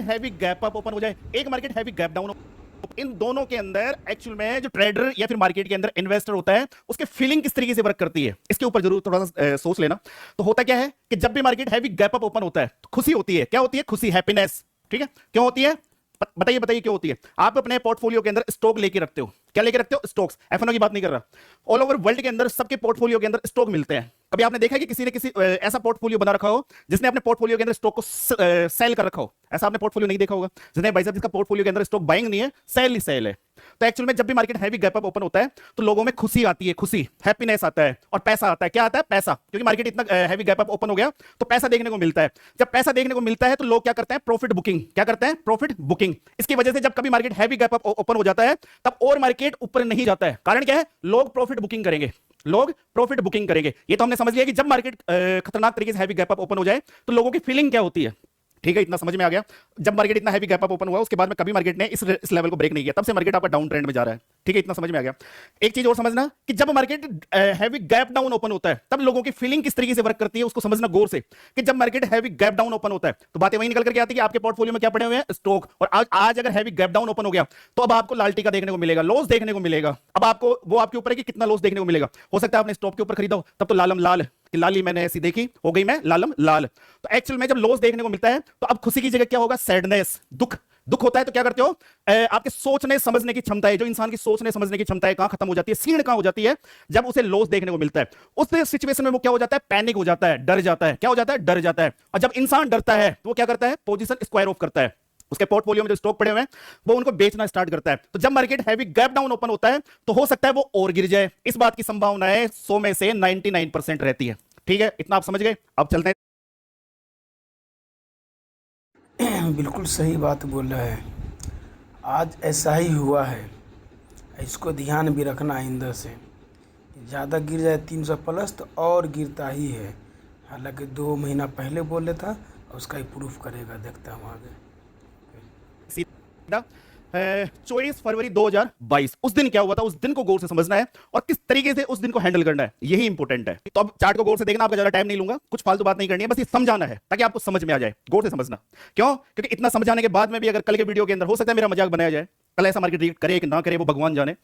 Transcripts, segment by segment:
Heavy gap up open हो जाए, एक मार्केट हैवी गैप डाउन, इन दोनों के अंदर एक्चुअल में जो ट्रेडर या फिर मार्केट के अंदर इन्वेस्टर होता है उसके फीलिंग किस तरीके से वर्क करती है, इसके ऊपर जरूर थोड़ा सा सोच लेना। तो होता क्या है कि जब भी market heavy gap up open होता है तो खुशी होती है। क्या होती है? खुशी, हैप्पीनेस। ठीक है, क्यों होती है? बताइए बताइए क्यों होती है? आप अपने पोर्टफोलियो के अंदर स्टॉक लेके रखते हो। क्या लेके रखते हो? स्टॉक्स। एफएनओ की बात नहीं कर रहा, ऑल ओवर वर्ल्ड के अंदर सबके पोर्टफोलियो के अंदर स्टॉक मिलते हैं। कभी आपने देखा है कि किसी ने किसी ऐसा पोर्टफोलियो बना रखा हो जिसने अपने पोर्टफोलियो के अंदर स्टॉक को सेल कर रखा हो? ऐसा आपने पोर्टफोलियो नहीं देखा होगा जिसने भाई साहब जिसका पोर्टफोलियो के अंदर स्टॉक बाइंग नहीं है, सेल ही सेल है। तो एक्चुअल में जब भी market heavy gap up open होता है तो लोगों में खुशी आती है, खुशी, हैप्पीनेस आता है और पैसा आता है। क्या आता है? पैसा, क्योंकि मार्केट इतना हैवी गैप अप ओपन हो गया तो पैसा देखने को मिलता है। जब पैसा देखने को मिलता है तो लोग क्या करते हैं? Profit booking. क्या करते हैं? Profit booking. इसकी वजह से जब कभी market heavy gap up open हो जाता है तब और मार्केट ऊपर नहीं जाता है। कारण क्या है? लोग प्रॉफिट बुकिंग करेंगे, लोग प्रॉफिट बुकिंग करेंगे। ये तो हमने समझ लिया कि जब मार्केट खतरनाक तरीके से हैवी गैप अप ओपन हो जाए तो लोगों की फीलिंग क्या होती है। ठीक है, इतना समझ में आ गया। जब मार्केट इतना हैवी गैप अप ओपन हुआ उसके बाद में कभी मार्केट ने इस लेवल को ब्रेक नहीं किया, तब से मार्केट आपका डाउन ट्रेंड में जा रहा है। ठीक है, इतना समझ में आ गया। एक चीज और समझना कि जब market heavy gap down open होता है तब लोगों की फीलिंग किस तरीके से वर्क करती है उसको समझना गौर से। कि जब market heavy gap down open होता है तो बातें वही निकल करके आती है कि आपके पोर्टफोलियो में क्या पड़े हुए हैं? स्टॉक। और आज अगर हैवी गैप डाउन ओपन हो गया तो अब आपको लाल टीका देखने को मिलेगा, लॉस देखने को मिलेगा। अब आपको वो आपके ऊपर है कि कितना लॉस देखने को मिलेगा। हो सकता है आपने स्टॉक के ऊपर खरीदा हो तब तो लालम लाल कि लाली मैंने ऐसी देखी, हो गई मैं लालम लाल। तो एक्चुअल में जब लॉस देखने को मिलता है तो अब खुशी की जगह क्या होगा? सैडनेस, दुख। दुख होता है तो क्या करते हो? आपके सोचने समझने की क्षमता है, जो इंसान की सोचने समझने की क्षमता है, कहां खत्म हो जाती है? सीण कहां हो जाती है? जब उसे लॉस देखने को मिलता है उस सिचुएशन में वो क्या हो जाता है? पैनिक हो जाता है, डर जाता है। क्या हो जाता है? डर जाता है। और जब इंसान डरता है तो वो क्या करता है? पोजीशन स्क्वायर ऑफ करता है। उसके पोर्टफोलियो में जो स्टॉक पड़े हुए हैं वो उनको बेचना स्टार्ट करता है। तो जब market heavy gap down open होता है तो हो सकता है वो और गिर जाए। इस बात की संभावना है 100 में से 99% रहती है। ठीक है, इतना आप समझ गए? अब चलते हैं। बिल्कुल सही बात बोल रहा है। आज ऐसा ही हुआ है, इसको ध्यान भी रखना आइंदा से। ज़्यादा गिर जाए 300 प्लस तो और गिरता ही है। हालांकि 2 महीना पहले बोले था, उसका ही प्रूफ करेगा, देखता हूँ आगे। सीधा 24 फरवरी 2022 उस दिन क्या हुआ था उस दिन को गौर से समझना है और किस तरीके से उस दिन को हैंडल करना है, यही इंपॉर्टेंट है। तो अब चार्ट को गौर से देखना, आपका ज्यादा टाइम नहीं लूंगा, कुछ फालतू बात नहीं करनी है, बस ये समझाना है ताकि आपको समझ में आ जाए। गौर से समझना। क्यों? क्योंकि इतना समझाने के बाद में भी अगर कल के वीडियो के अंदर हो सकता है मेरा मजाक बनाया जाए, कल ऐसा मार्केट रिएक्ट करे कि ना करे वो भगवान जाने।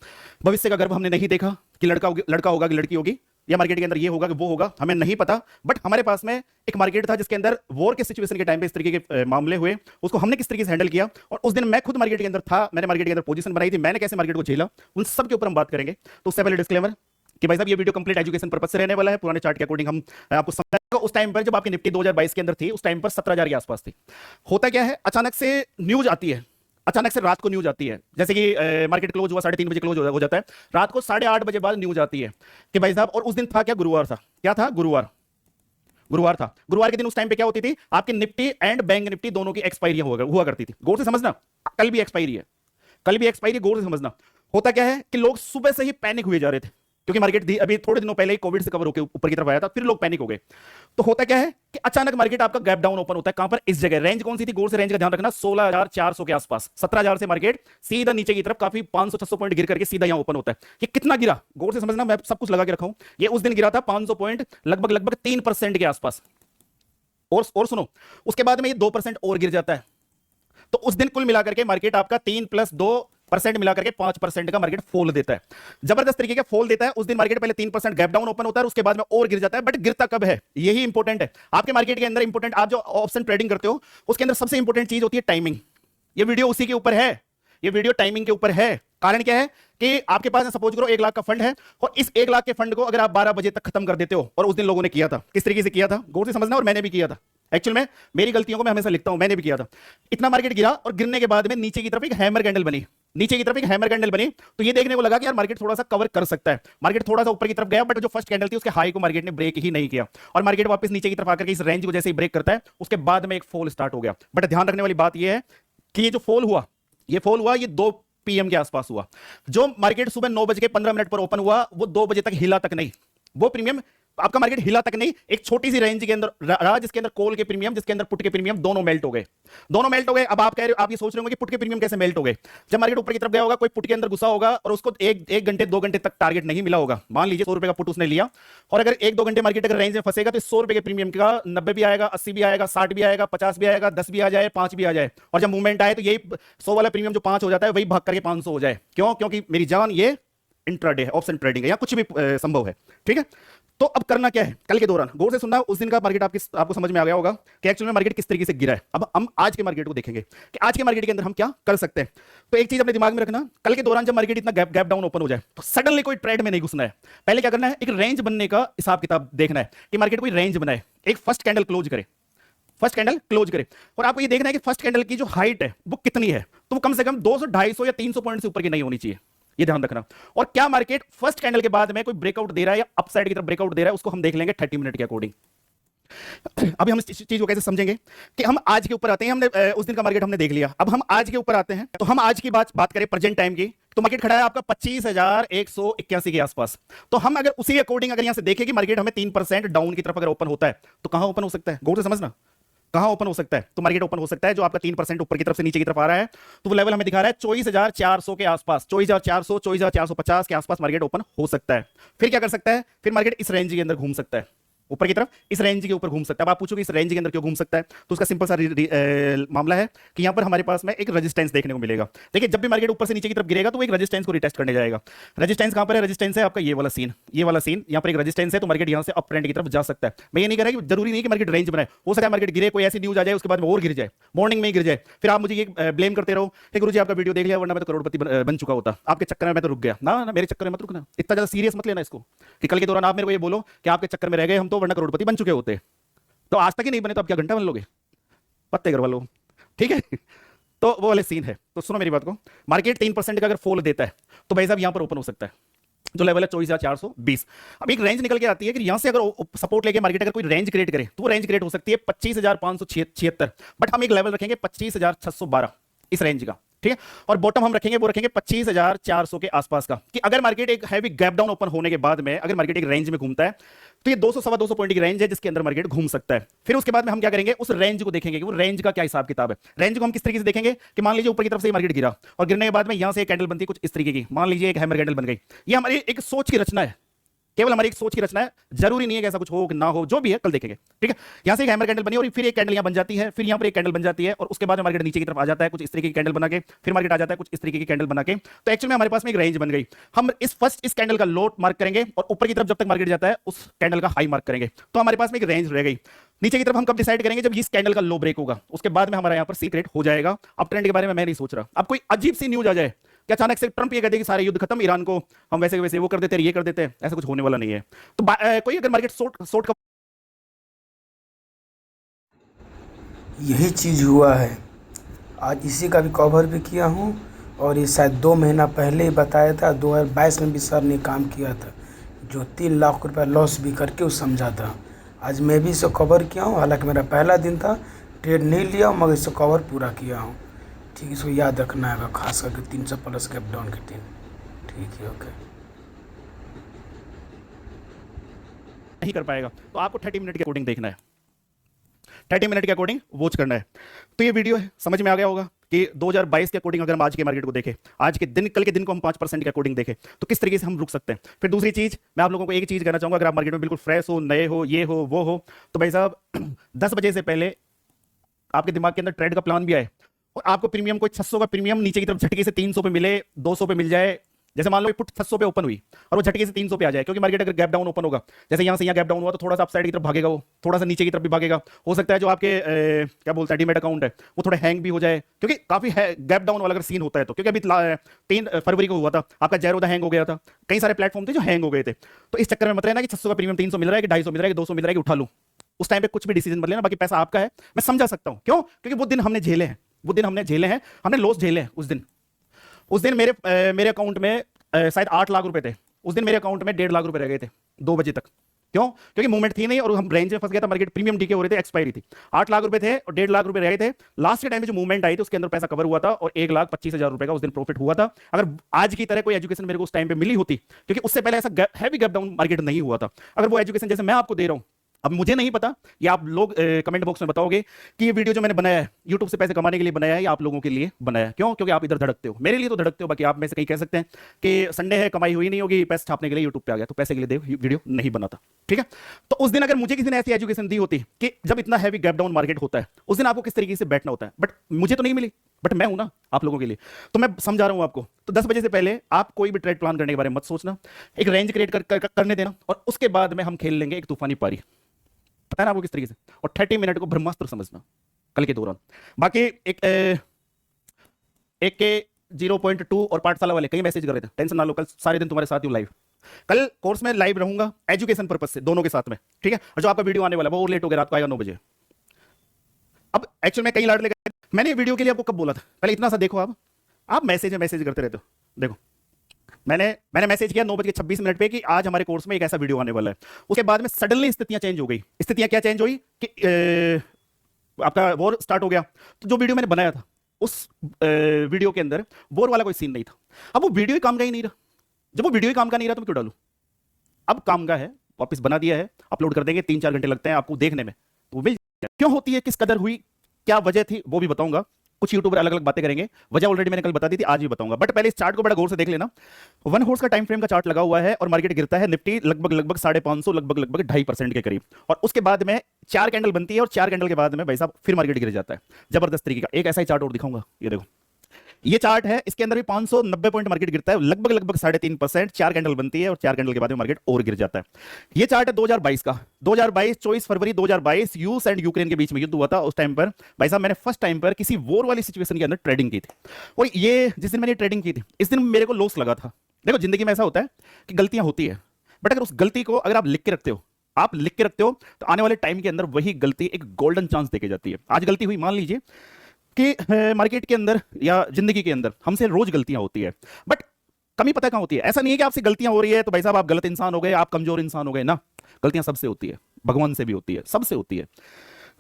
भविष्य का गर्भ हमने नहीं देखा कि लड़का होगा कि लड़की होगी, या मार्केट के अंदर ये होगा कि वो होगा, हमें नहीं पता। बट हमारे पास में एक मार्केट था जिसके अंदर वॉर के सिचुएशन के टाइम पे इस तरीके के मामले हुए, उसको हमने किस तरीके से हैंडल किया। और उस दिन मैं खुद मार्केट के अंदर था, मैंने मार्केट के अंदर पोजीशन बनाई थी, मैंने कैसे मार्केट को झेला, उन सब के ऊपर हम बात करेंगे। तो उससे पहले डिस्क्लेमर कि भाई साहब ये वीडियो कंप्लीट एजुकेशन पर्पस से रहने वाला है। पुराने चार्ट के अकॉर्डिंग हम आपको समझाएंगे। उस टाइम पर जब आपकी निफ्टी 2022 के अंदर थी उस टाइम पर 17,000 के आसपास थी। होता क्या है, अचानक से न्यूज आती है, अचानक से रात को न्यूज आती है। जैसे कि मार्केट क्लोज हुआ 3:30 बजे क्लोज हो जाता है, रात को 8:30 बजे बाद न्यूज आती है कि भाई साहब, और उस दिन था क्या? गुरुवार था। क्या था? गुरुवार था। गुरुवार के दिन उस टाइम पे क्या होती थी? आपकी निफ्टी एंड बैंक निफ्टी दोनों की एक्सपायरी हुआ करती थी। गौर से समझना, कल भी एक्सपायरी है, कल भी एक्सपायरी, गौर से समझना। होता क्या है कि लोग सुबह से ही पैनिक हुए जा रहे थे क्योंकि मार्केट अभी थोड़े दिनों पहले ही कोविड से कवर होकर ऊपर की तरफ आया था, फिर लोग पैनिक हो गए। तो होता क्या है कि अचानक मार्केट आपका गैप डाउन ओपन होता है। कहां पर? इस जगह। रेंज कौन सी थी? गौर से रेंज का ध्यान रखना, 16,400 के आसपास। 17,000 से मार्केट सीधा नीचे की तरफ काफी 500-600 पॉइंट गिर करके सीधा यहां ओपन होता है। ये कितना गिरा? गौर से समझना, मैं सब कुछ लगा के रखा हूं। ये उस दिन गिरा था 500 पॉइंट, लगभग 3% के आसपास। और सुनो, उसके बाद में ये 2% और गिर जाता है। तो उस दिन कुल मिलाकर के मार्केट आपका 3 + 2% मिलाकर के 5% का मार्केट फॉल देता है। जबरदस्त तरीके का फॉल देता है। उस दिन मार्केट पहले 3% गैप डाउन ओपन होता है, उसके बाद में और गिर जाता है। बट गिरता कब है, यही इंपॉर्टेंट है आपके मार्केट के अंदर। इंपॉर्टेंट, आप जो ऑप्शन ट्रेडिंग करते हो उसके अंदर सबसे इंपॉर्टेंट चीज होती है टाइमिंग। ये वीडियो उसी के ऊपर है, ये वीडियो टाइमिंग के ऊपर है। कारण क्या है कि आपके पास सपोज करो 1 लाख का फंड है और इस 1 लाख के फंड को अगर आप 12 बजे तक खत्म कर देते हो, और उस दिन लोगों ने किया था, किस तरीके से किया था गौर से समझना, और मैंने भी किया था। एक्चुअल में मेरी गलतियों को मैं हमेशा लिखता हूं, मैंने भी किया था। इतना मार्केट गिरा और गिरने के बाद में नीचे की तरफ एक हैमर कैंडल बनी, नीचे की तरफ एक हैमर कैंडल बनी। तो ये देखने को लगा कि यार मार्केट थोड़ा सा कवर कर सकता है। मार्केट थोड़ा सा ऊपर की तरफ गया, बट जो फर्स्ट कैंडल थी उसके हाई को मार्केट ने ब्रेक ही नहीं किया और मार्केट वापस नीचे की तरफ आकर के इस रेंज को जैसे ही ब्रेक करता है उसके बाद में एक फॉल स्टार्ट हो गया। बट ध्यान रखने वाली बात यह है कि ये जो फॉल हुआ, ये 2 PM के आसपास हुआ। जो मार्केट सुबह 9:15 पर ओपन हुआ वो 2 बजे तक हिला तक नहीं। वो प्रीमियम आपका मार्केट हिला तक नहीं, एक छोटी सी रेंज के अंदर रहा, जिसके अंदर कॉल के प्रीमियम, जिसके अंदर पुट के प्रीमियम दोनों मेल्ट हो गए, दोनों मेल्ट हो गए। अब आप कह रहे हो, आप ये सोच रहे होंगे कि पुट के प्रीमियम कैसे मेल्ट हो गए। जब मार्केट ऊपर की तरफ गया होगा, कोई पुट के अंदर घुसा होगा और उसको एक घंटे 2 घंटे तक टारगेट नहीं मिला होगा। मान लीजिए 100 रुपए का पुट उसने लिया, और अगर 1-2 घंटे मार्केट अगर रेंज में फंसेगा तो 100 रुपए के प्रीमियम का 90 भी आएगा, 80 भी आएगा, 60 भी आएगा, 50 भी आएगा, 10 भी आ जाए, 5 भी आ जाए, और जब मूवमेंट आए तो यही 100 वाला प्रीमियम जो 5 हो जाता है वही भाग करके 500 हो जाए। क्यों? क्योंकि मेरी जान ये इंट्राडे है, ऑप्शन ट्रेडिंग है, या कुछ भी संभव है। ठीक है, तो अब करना क्या है, कल के दौरान गौर से सुनना, उस दिन का मार्केट आपको समझ में आ गया होगा कि एक्चुअली में मार्केट किस तरीके से गिरा है। अब हम आज के मार्केट को देखेंगे कि आज के मार्केट के अंदर हम क्या कर सकते हैं। तो एक चीज अपने दिमाग में रखना, कल के दौरान जब मार्केट इतना गैप डाउन ओपन हो जाए तो सडनली कोई ट्रेड में नहीं घुसना है। पहले क्या करना है, एक रेंज बनने का हिसाब किताब देखना है कि मार्केट कोई रेंज बनाए, एक फर्स्ट कैंडल क्लोज करे, फर्स्ट कैंडल क्लोज करे, और आपको ये देखना है कि फर्स्ट कैंडल की जो हाइट है वो कितनी है, तो वो कम से कम 200, 250 या 300 पॉइंट से ऊपर की नहीं होनी चाहिए, ये ध्यान रखना। और क्या मार्केट फर्स्ट कैंडल के बाद में कोई ब्रेकआउट दे रहा है या अपसाइड की तरफ ब्रेकआउट दे रहा है, उसको हम देख लेंगे 30 मिनट के अकॉर्डिंग। अभी हम इस चीज को कैसे समझेंगे कि हम आज के ऊपर आते हैं, हमने उस दिन का मार्केट हमने देख लिया, अब हम आज के ऊपर आते हैं। तो हम आज की बात करें प्रेजेंट टाइम की, तो मार्केट खड़ा है आपका 25,181 के आसपास। तो हम अगर उसी अकॉर्डिंग अगर यहां से देखें कि मार्केट हमें 3% डाउन की तरफ अगर ओपन होता है तो कहां ओपन हो सकता है, गौर से समझना, कहां ओपन हो सकता है। तो मार्केट ओपन हो सकता है जो आपका 3% ऊपर की तरफ से नीचे की तरफ आ रहा है, तो वो लेवल हमें दिखा रहा है 24,400 के आसपास, 24,400, 24,450 के आसपास मार्केट ओपन हो सकता है। फिर क्या कर सकता है, फिर मार्केट इस रेंज के अंदर घूम सकता है, ऊपर की तरफ इस रेंज के ऊपर घूम सकता है। अब आप पूछोगे इस रेंज के अंदर क्यों घूम सकता है, तो उसका सिंपल सा मामला है कि यहां पर हमारे पास में एक रेजिस्टेंस देखने को मिलेगा। देखिए जब भी मार्केट ऊपर से नीचे की तरफ गिरेगा तो वो एक रेजिस्टेंस को रिटेस्ट करने जाएगा। रेजिस्टेंस कहां पर है, रेजिस्टेंस है आपका ये वाला सीन, ये वाला सीन, यहां पर एक रेजिस्टेंस है, तो मार्केट यहां से अप ट्रेंड की तरफ जा सकता है। मैं ये नहीं कह रहा कि जरूरी नहीं कि मार्केट रेंज बनाए, हो सकता है मार्केट गिरे, कोई ऐसी न्यूज आ जाए उसके बाद में और गिर जाए, मॉर्निंग में ही गिर जाए, फिर आप मुझे ये ब्लेम करते रहो कि गुरुजी आपका वीडियो देख लिया वरना मैं तो करोड़पति बन चुका होता, आपके चक्कर में मैं तो रुक गया ना। मेरे चक्कर में मत रुकना, इतना ज्यादा सीरियस मत लेना इसको कि कल के दौरान आप मेरे को ये बोलो कि आपके चक्कर में रह गए हम तो वरना करोड़पति बन चुके होते। तो आज तक ही नहीं बने तो आप क्या घंटा बन लोगे, पत्ते करवा लो, ठीक है। तो वो वाले सीन है। तो सुनो मेरी बात को, मार्केट 3% का अगर फॉल देता है तो भाई साहब यहां पर ओपन हो सकता है, जो लेवल है 24,420। अब एक रेंज निकल के आती है कि यहां से अगर सपोर्ट लेके मार्केट अगर कोई रेंज क्रिएट करे तो वो रेंज क्रिएट हो सकती है 25,576, बट हम एक लेवल रखेंगे 25,612 इस रेंज का, ठीक है। और बॉटम हम रखेंगे, वो रखेंगे 25,400 के आसपास का, कि अगर मार्केट एक हैवी गैप डाउन ओपन होने के बाद में अगर मार्केट एक रेंज में घूमता है तो ये 200-250 पॉइंट की रेंज है जिसके अंदर मार्केट घूम सकता है। फिर उसके बाद में हम क्या करेंगे, उस रेंज को देखेंगे कि वो रेंज का क्या हिसाब किताब है। रेंज को हम किस तरीके से देखेंगे कि मान लीजिए ऊपर की तरफ से मार्केट गिरा और गिरने के बाद में यहां से एक कैंडल बनती है कुछ इस तरीके की, मान लीजिए एक हैमर कैंडल बन गई। ये हमारी एक सोच की रचना है, केवल हमारी एक सोच की रचना है, जरूरी नहीं है कि ऐसा कुछ हो कि ना हो, जो भी है कल देखेंगे, ठीक है। यहां से एक हैमर कैंडल बनी और फिर एक कैंडल यहां बन जाती है, फिर यहां पर एक कैंडल बन जाती है, और उसके बाद में मार्केट नीचे की तरफ आ जाता है कुछ इस तरीके की कैंडल बना के, फिर मार्केट आ जाता है कुछ इस तरीके की कैंडल बना के। तो एक्चुअली में हमारे पास में एक रेंज बन गई। हम इस कैंडल का लो मार्क करेंगे और ऊपर की तरफ जब तक मार्केट जाता है उस कैंडल का हाई मार्क करेंगे, तो हमारे पास में एक रेंज रह गई। नीचे की तरफ हम कब डिसाइड करेंगे, जब इस कैंडल का लो ब्रेक होगा, उसके बाद में हमारा यहां पर सीक्रेट हो जाएगा। अब ट्रेंड के बारे में मैं नहीं सोच रहा, अब कोई अजीब सी न्यूज आ जाए कि अचानक से ट्रंप ये कहते हैं कि सारे युद्ध खत्म, ईरान को हम वैसे वैसे वो कर देते हैं, ये कर देते हैं, ऐसा कुछ होने वाला नहीं है। तो कोई अगर मार्केट शॉर्ट का यही चीज़ हुआ है, आज इसी का भी कवर भी किया हूँ, और ये शायद 2 महीना पहले ही बताया था, 2022 में भी सर ने काम किया था, जो 3 लाख रुपए लॉस भी करके वो समझा था। आज मैं भी इसे कवर किया हूँ, हालांकि मेरा पहला दिन था, ट्रेड नहीं लिया मगर इसे कवर पूरा किया हूँ, ठीक है। इसको याद रखना है खास करके 300 प्लस गैप डाउन के दिन, ठीक है, ओके। नहीं कर पाएगा तो आपको 30 मिनट के अकॉर्डिंग देखना है, 30 मिनट के अकॉर्डिंग वॉच करना है। तो ये वीडियो है, समझ में आ गया होगा कि 2022 के अकॉर्डिंग अगर हम आज के मार्केट को देखें, आज के दिन, कल के दिन को हम 5% के अकॉर्डिंग देखें तो किस तरीके से हम रुक सकते हैं। फिर दूसरी चीज मैं आप लोगों को एक चीज कहना चाहूंगा, अगर आप मार्केट में बिल्कुल फ्रेश हो, नए हो, ये हो वो हो, तो भाई साहब 10 बजे से पहले आपके दिमाग के अंदर ट्रेड का प्लान भी आए और आपको प्रीमियम कोई 600 का प्रीमियम नीचे की तरफ झटके से 300 पे मिले, 200 पे मिल जाए, जैसे मान लो पुट 600 पे ओपन हुई और वो झटके से 300 पे आ जाए, क्योंकि मार्केट अगर गैप डाउन ओपन होगा, जैसे यहां से यहां गैप डाउन हुआ तो थोड़ा सा अपसाइड की तरफ भागेगा, वो थोड़ा सा नीचे की तरफ भी भागेगा। हो सकता है जो आपके क्या बोलते हैं डीमेट अकाउंट है वो थोड़ा हैंग भी हो जाए, क्योंकि काफी गैप डाउन वाला अगर सीन होता है तो, क्योंकि अभी 3 फरवरी को हुआ था, आपका जेरोदा हैंग हो गया था, कई सारे प्लेटफॉर्म थे जो हैंग हो गए थे। तो इस चक्कर में मत रहना कि 600 का प्रीमियम 300 मिल रहा है कि 250 मिल रहा है कि 200 मिल रहा है कि उठा लूं, उस टाइम पे कुछ भी डिसीजन मत लेना, बाकी पैसा आपका है, मैं समझा सकता हूं क्यों, क्योंकि वो दिन हमने झेले हैं, वो दिन हमने झेले हैं, हमने लॉस झेले हैं। उस दिन मेरे अकाउंट में शायद 8 लाख रुपए थे, उस दिन मेरे अकाउंट में 1.5 लाख रुपए रह गए थे 2 बजे तक, क्यों? क्योंकि मूवमेंट थी नहीं और हम रेंज में फंस गया था, मार्केट प्रीमियम डीके हो रहे थे, एक्सपायरी थी, 8 लाख रुपए थे और 1.5 लाख रुपए रहे थे। लास्ट के टाइम में जो मूवमेंट आई थी उसके अंदर पैसा कवर हुआ था और 1,25,000 रुपए का उस दिन प्रॉफिट हुआ था। अगर आज की तरह कोई एजुकेशन मेरे को उस टाइम पे मिली होती, क्योंकि उससे पहले ऐसा हैवी गैप डाउन मार्केट नहीं हुआ था, अगर वो एजुकेशन जैसे मैं आपको दे रहा हूं, अब मुझे नहीं पता, या आप लोग कमेंट बॉक्स में बताओगे कि ये वीडियो जो मैंने बनाया है यूट्यूब से पैसे कमाने के लिए बनाया है या आप लोगों के लिए बनाया है। क्यों? क्योंकि आप इधर धड़कते हो, मेरे लिए तो धड़कते हो, बाकी आप में से कहीं कह सकते हैं कि संडे है, कमाई हुई नहीं होगी, पैसे छापने के लिए यूट्यूब पे आ गया, तो पैसे के लिए वीडियो नहीं बनाता। ठीक है, तो उस दिन अगर मुझे किसी ने ऐसी एजुकेशन दी होती कि जब इतना हैवी गैप डाउन मार्केट होता है उस दिन आपको किस तरीके से बैठना होता है, बट मुझे तो नहीं मिली, बट मैं हूं ना आप लोगों के लिए, तो मैं समझा रहा हूं आपको। तो 10 बजे से पहले आप कोई भी ट्रेड प्लान करने के बारे में मत सोचना, एक रेंज क्रिएट करने देना और उसके बाद में हम खेल लेंगे एक तूफानी पारी, पता है ना आपको किस तरीके से, और 30 मिनट को ब्रह्मास्त्र समझना कल के दौरान। बाकी एक के 0.2 और पाठशाला वाले कई मैसेज कर रहे थे, टेंशन ना लो, कल सारे दिन तुम्हारे साथ ही लाइव, कल कोर्स में लाइव रहूंगा एजुकेशन पर्पस से दोनों के साथ में। ठीक है, और जो आपका वीडियो आने वाला है वो और लेट हो गया, रात को आएगा 9 बजे। अब एक्चुअल में कई लाडले गए, मैंने वीडियो के लिए आपको कब बोला था, पहले इतना सा देखो, आप मैसेज करते रहते हो। देखो मैंने मैसेज किया 9:26 पे कि आज हमारे कोर्स में एक ऐसा वीडियो आने वाला है, उसके बाद में सडनली स्थितियां चेंज हो गई। स्थितियां क्या चेंज हुई कि आपका वॉर स्टार्ट हो गया, तो जो वीडियो मैंने बनाया था उस वीडियो के अंदर वॉर वाला कोई सीन नहीं था। अब वो वीडियो ही काम का ही नहीं रहा, जब वो वीडियो ही काम का नहीं रहा तो मैं क्यों डालूं? अब काम का है, वापस बना दिया है, अपलोड कर देंगे, 3-4 घंटे लगते हैं आपको देखने में, तो मिल क्यों होती है, किस कदर हुई, क्या वजह थी, वो भी बताऊंगा। कुछ यूट्यूबर अलग अलग बातें करेंगे, वजह ऑलरेडी मैंने कल बता दी थी, आज भी बताऊंगा। बट पहले इस चार्ट को बड़ा गौर से देख लेना। 1 हॉर्स का टाइम फ्रेम का चार्ट लगा हुआ है और मार्केट गिरता है, निफ्टी लगभग 550 लगभग 2.5% के करीब, और उसके बाद में 4 कैंडल बनती है और 4 कैंडल के बाद में भाई साहब फिर मार्केट गिर जाता है जबरदस्त तरीके का। एक ऐसा ही चार्ट और दिखाऊंगा, ये देखो, ये चार्ट है, इसके अंदर भी 590 पॉइंट मार्केट गिरता है, लगभग 3.5%, 4 कैंडल बनती है और 4 कैंडल के बाद में मार्केट और गिर जाता है। ये चार्ट है 2022 का, 24 फरवरी 2022 रूस एंड यूक्रेन के बीच में युद्ध हुआ था। उस टाइम पर भाई साहब मैंने फर्स्ट टाइम पर किसी वॉर वाली सिचुएशन के अंदर ट्रेडिंग की थी, और ये जिस दिन मैंने ट्रेडिंग की थी इस दिन मेरे को लॉस लगा था। देखो जिंदगी में ऐसा होता है कि गलतियां होती है, बट अगर उस गलती को अगर आप लिख के रखते हो, तो आने वाले टाइम के अंदर वही गलती एक गोल्डन चांस देके जाती है। आज गलती हुई, मान लीजिए कि मार्केट के अंदर या जिंदगी के अंदर हमसे रोज गलतियां होती है, बट कमी पता कहां होती है। ऐसा नहीं है कि आपसे गलतियां हो रही है तो भाई साहब आप गलत इंसान हो गए, आप कमजोर इंसान हो गए ना, गलतियां सबसे होती है, भगवान से भी होती है, सबसे होती है।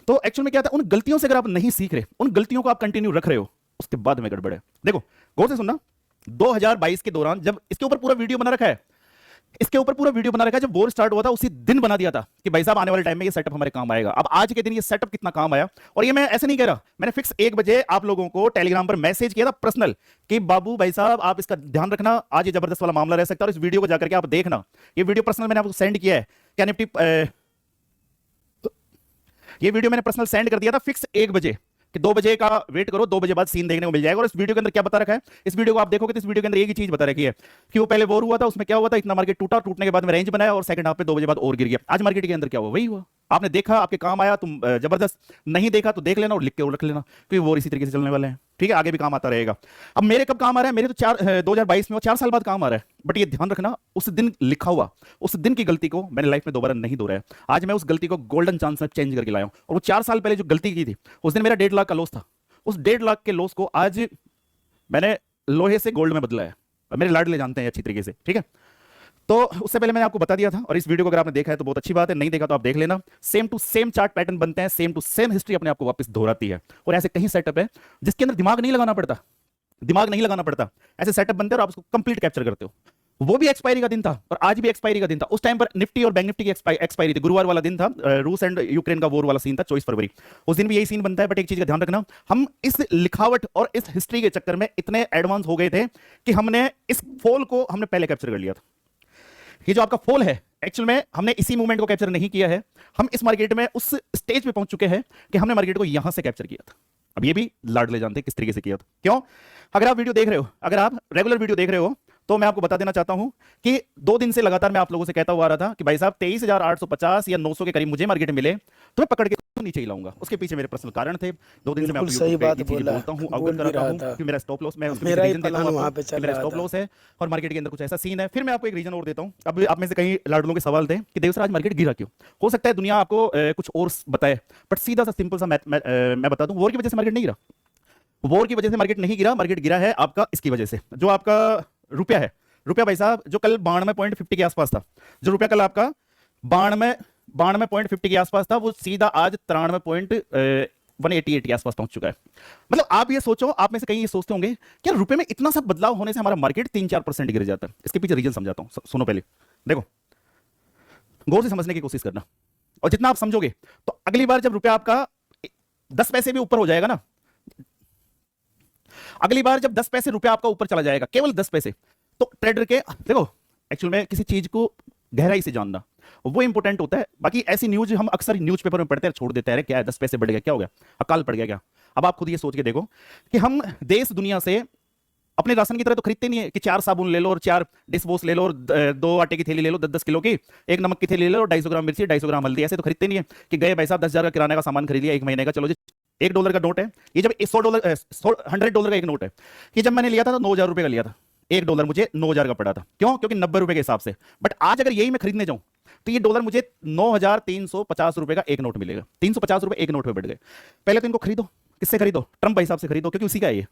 तो एक्चुअल में क्या था, उन गलतियों से अगर आप नहीं सीख रहे, उन गलतियों को आप कंटिन्यू रख रहे हो, उसके बाद में गड़बड़ है। देखो गौर से सुनना, 2022 के दौरान जब इसके ऊपर पूरा वीडियो बना रखा है, जब वॉर स्टार्ट हुआ था उसी दिन बना दिया था कि भाई साहब आने वाले टाइम में ये सेटअप हमारे काम आएगा। अब आज के दिन ये सेटअप कितना काम आया, और ये मैं ऐसे नहीं कह रहा, मैंने फिक्स 1 बजे आप लोगों को टेलीग्राम पर मैसेज किया था पर्सनल कि बाबू भाई साहब आप इसका ध्यान रखना, आज ये जबरदस्त वाला मामला रह सकता है, और इस वीडियो को जाकर के आप देखना। ये वीडियो पर्सनल मैंने आपको सेंड किया है, क्या निफ्टी, ये वीडियो मैंने पर्सनल सेंड कर दिया था फिक्स 1 बजे कि 2 बजे का वेट करो, 2 बजे बाद सीन देखने को मिल जाएगा। और इस वीडियो के अंदर क्या बता रखा है, इस वीडियो को आप देखोगे तो इस वीडियो के अंदर एक ही चीज बता रखी है कि वो पहले वॉर हुआ था, उसमें क्या हुआ था, इतना मार्केट टूटा, टूटने के बाद में रेंज बनाया और सेकंड हाफ में 2 बजे बाद और गिर गया। आज मार्केट के अंदर क्या हुआ, वही हुआ, आपने देखा, आपके काम आया, तुम जबरदस्त, नहीं देखा तो देख लेना और लिख के रख लेना, क्योंकि वॉर इसी तरीके से चलने वाले हैं। ठीक है, आगे भी काम आता रहेगा। अब मेरे कब काम आ रहा है, मेरे तो 2022 में और 4 साल बाद काम आ रहा है, बट ये ध्यान रखना उस दिन लिखा हुआ, उस दिन की गलती को मैंने लाइफ में दोबारा नहीं दोहराया। आज मैं उस गलती को गोल्डन चांस में चेंज करके लाया हूं, और वो 4 साल पहले जो गलती की थी उस दिन मेरा 1.5 लाख का लॉस था, उस 1.5 लाख के लॉस को आज मैंने लोहे से गोल्ड में बदला है, मेरे लाडले जानते हैं अच्छी तरीके से। ठीक है, तो उससे पहले मैंने आपको बता दिया था, और इस वीडियो को अगर आपने देखा है तो बहुत अच्छी बात है, नहीं देखा तो आप देख लेना। Same to same chart pattern बनते हैं, सेम टू सेम हिस्ट्री अपने आप को वापस दोहराती है, और ऐसे कहीं सेटअप है जिसके अंदर दिमाग नहीं लगाना पड़ता, ऐसे सेटअप बनते हैं और आप उसको कंप्लीट कैप्चर करते हो। वो भी एक्सपायरी का दिन था और आज भी एक्सपायरी का दिन था। उस टाइम पर निफ्टी और बैंक निफ्टी की एक्सपायरी थी, गुरुवार वाला दिन था, रूस एंड यूक्रेन का वॉर वाला सीन था, 24 फरवरी। उस दिन भी यही सीन बनता है, बट एक चीज का ध्यान रखना, हम इस लिखावट और इस हिस्ट्री के चक्कर में इतने एडवांस हो गए थे कि हमने इस फॉल को हमने पहले कैप्चर कर लिया था। ये जो आपका फॉल है, एक्चुअल में हमने इसी मूवमेंट को कैप्चर नहीं किया है, हम इस मार्केट में उस स्टेज पे पहुंच चुके हैं कि हमने मार्केट को यहां से कैप्चर किया था। अब ये भी लाडले जानते हैं किस तरीके से किया था। क्यों? अगर आप वीडियो देख रहे हो, अगर आप रेगुलर वीडियो देख रहे हो, तो मैं आपको बता देना चाहता हूं कि 2 दिन से लगातार मैं आप लोगों से कहता हुआ आ रहा था कि भाई साहब 23,850 या 900 के करीब मुझे मार्केट मिले तो मैं पकड़ के नीचे ही लाऊंगा। उसके पीछे मेरे पर्सनल कारण थे। 2 दिन से मैं आपको सही बात बोलता हूं, अवगत कराता हूं कि मेरा स्टॉप लॉस, मैं उसमें रीजन देता हूं आपको कि मेरा स्टॉप लॉस है और मार्केट के अंदर कुछ ऐसा सीन है। फिर मैं आपको एक रीजन और देता हूं। अब आप में से कई लाडलों के सवाल थे कि देव सर आज मार्केट गिरा क्यों? हो सकता है दुनिया आपको कुछ और बताए, बट सीधा सा सिंपल सा मैं बता दूं, वॉर की वजह से मार्केट नहीं गिरा। वॉर की वजह से मार्केट नहीं गिरा, मार्केट गिरा है आपका इसकी वजह से, जो आपका रुपया है। रुपया भाई साहब जो कल 92.50 के आसपास था, जो रुपया कल आपका 92.50 के आसपास था, वो सीधा आज 93.188 के आसपास पहुंच चुका है। मतलब आप ये सोचो, आप में से कई ये सोचते होंगे कि रुपए में इतना सा बदलाव होने से हमारा मार्केट 3-4% गिर जाता है। इसके पीछे रीजन समझाता हूं, सुनो पहले, देखो, गौर से समझने की कोशिश करना, और जितना आप समझोगे तो अगली बार जब रुपया आपका 10 पैसे भी ऊपर हो जाएगा ना, अगली बार जब 10 पैसे रुपया आपका ऊपर चला जाएगा, केवल 10 पैसे, तो ट्रेडर के, देखो एक्चुअल में किसी चीज को गहराई से जानना वो इंपॉर्टेंट होता है। बाकी ऐसी न्यूज हम अक्सर न्यूज़पेपर में पढ़ते हैं, छोड़ देते हैं, क्या है 10 पैसे बढ़ गया, क्या हो गया, अकाल पड़ गया क्या। अब आप खुद ये सोच के देखो कि हम देश दुनिया से अपने राशन की तरह तो खरीदते नहीं है कि 4 साबुन ले लो और 4 डिश वॉश ले लो और 2 आटे की थैली ले लो 10-10 किलो की, 1 नमक की थैली ले लो और 250 ग्राम मिर्ची, 250 ग्राम हल्दी, ऐसे तो खरीदते नहीं है कि गए भाई साहब 10,000 का किराने का सामान खरीद लिया 1 महीने का, चलो जी $1 का नोट है ये, जब $100 का एक नोट है, कि जब मैंने लिया था तो 9,000 रुपए का लिया था, $1 मुझे 9,000 का पड़ा था, क्यों, क्योंकि 90 रुपए के हिसाब से। बट आज अगर यही मैं खरीदने जाऊं तो ये डॉलर मुझे 9,350 रुपए का एक नोट मिलेगा, 350 रुपए एक नोट पे बढ़ गए। पहले तो इनको खरीदो, किससे खरीदो, ट्रंप भाई साहब से खरीदो, क्योंकि उसी का है ये।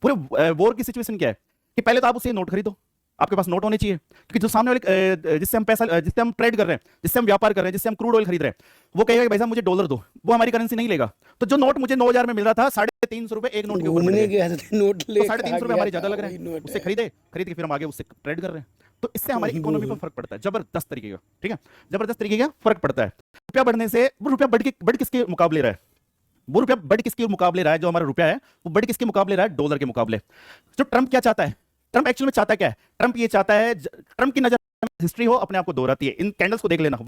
पूरे वॉर की सिचुएशन क्या है कि पहले तो आप उसे नोट खरीदो, आपके पास नोट होने चाहिए, क्योंकि जो सामने वाले जिससे हम पैसा, जिससे हम ट्रेड कर रहे हैं, जिससे हम व्यापार कर रहे हैं, जिससे हम क्रूड ऑयल खरीद रहे हैं, वो कहेगा कि भाई साहब मुझे डॉलर दो, वो हमारी करेंसी नहीं लेगा। तो जो नोट मुझे 9,000 में मिल रहा था, 350 रुपए एक नोट के ऊपर मिल घूमने गए। गया था नोट तो ले 350 रुपए हमारे ज्यादा लग रहे वही हैं, नोट उससे है। खरीद के फिर हम आगे उससे ट्रेड कर रहे हैं। तो इससे हमारी इकोनॉमी पर फर्क पड़ता है, जबरदस्त तरीके का, ठीक है, जबरदस्त तरीके का फर्क पड़ता है। रुपया बढ़ने से, वो रुपया बढ़ किसके मुकाबले रहा है, वो रुपया बढ़ किसके मुकाबले रहा है, जो हमारा रुपया है वो बढ़ किसके मुकाबले रहा है, डॉलर के मुकाबले। जो ट्रंप क्या चाहता है, ट्रंप एक्चुअल में चाहता क्या है, ट्रंप ये चाहता है, ट्रंप की नजर हिस्ट्री हो अपने आप को दोहराती है, इन कैंडल्स को देख लेना,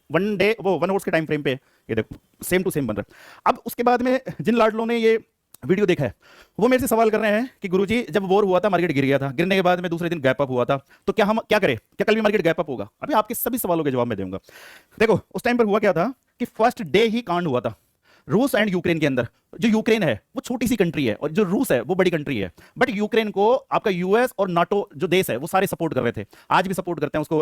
वन डे वो 1 आवर्स के टाइम फ्रेम पे ये देखो सेम टू सेम बन रहा है। अब उसके बाद में जिन लाडलों ने ये वीडियो देखा है वो मेरे से सवाल कर रहे हैं कि गुरुजी जब वॉर हुआ था मार्केट गिर गया था, गिरने के बाद में दूसरे दिन गैप अप हुआ था, तो क्या हम क्या करें, क्या कल भी मार्केट गैप अप होगा। अभी आपके सभी सवालों के जवाब मैं दूंगा। देखो उस टाइम पर हुआ क्या था कि फर्स्ट डे ही कांड हुआ था रूस एंड यूक्रेन के अंदर। जो यूक्रेन है वो छोटी सी कंट्री है और जो रूस है वो बड़ी कंट्री है, बट यूक्रेन को आपका यूएस और नाटो जो देश है वो सारे सपोर्ट कर रहे थे, आज भी सपोर्ट करते हैं उसको,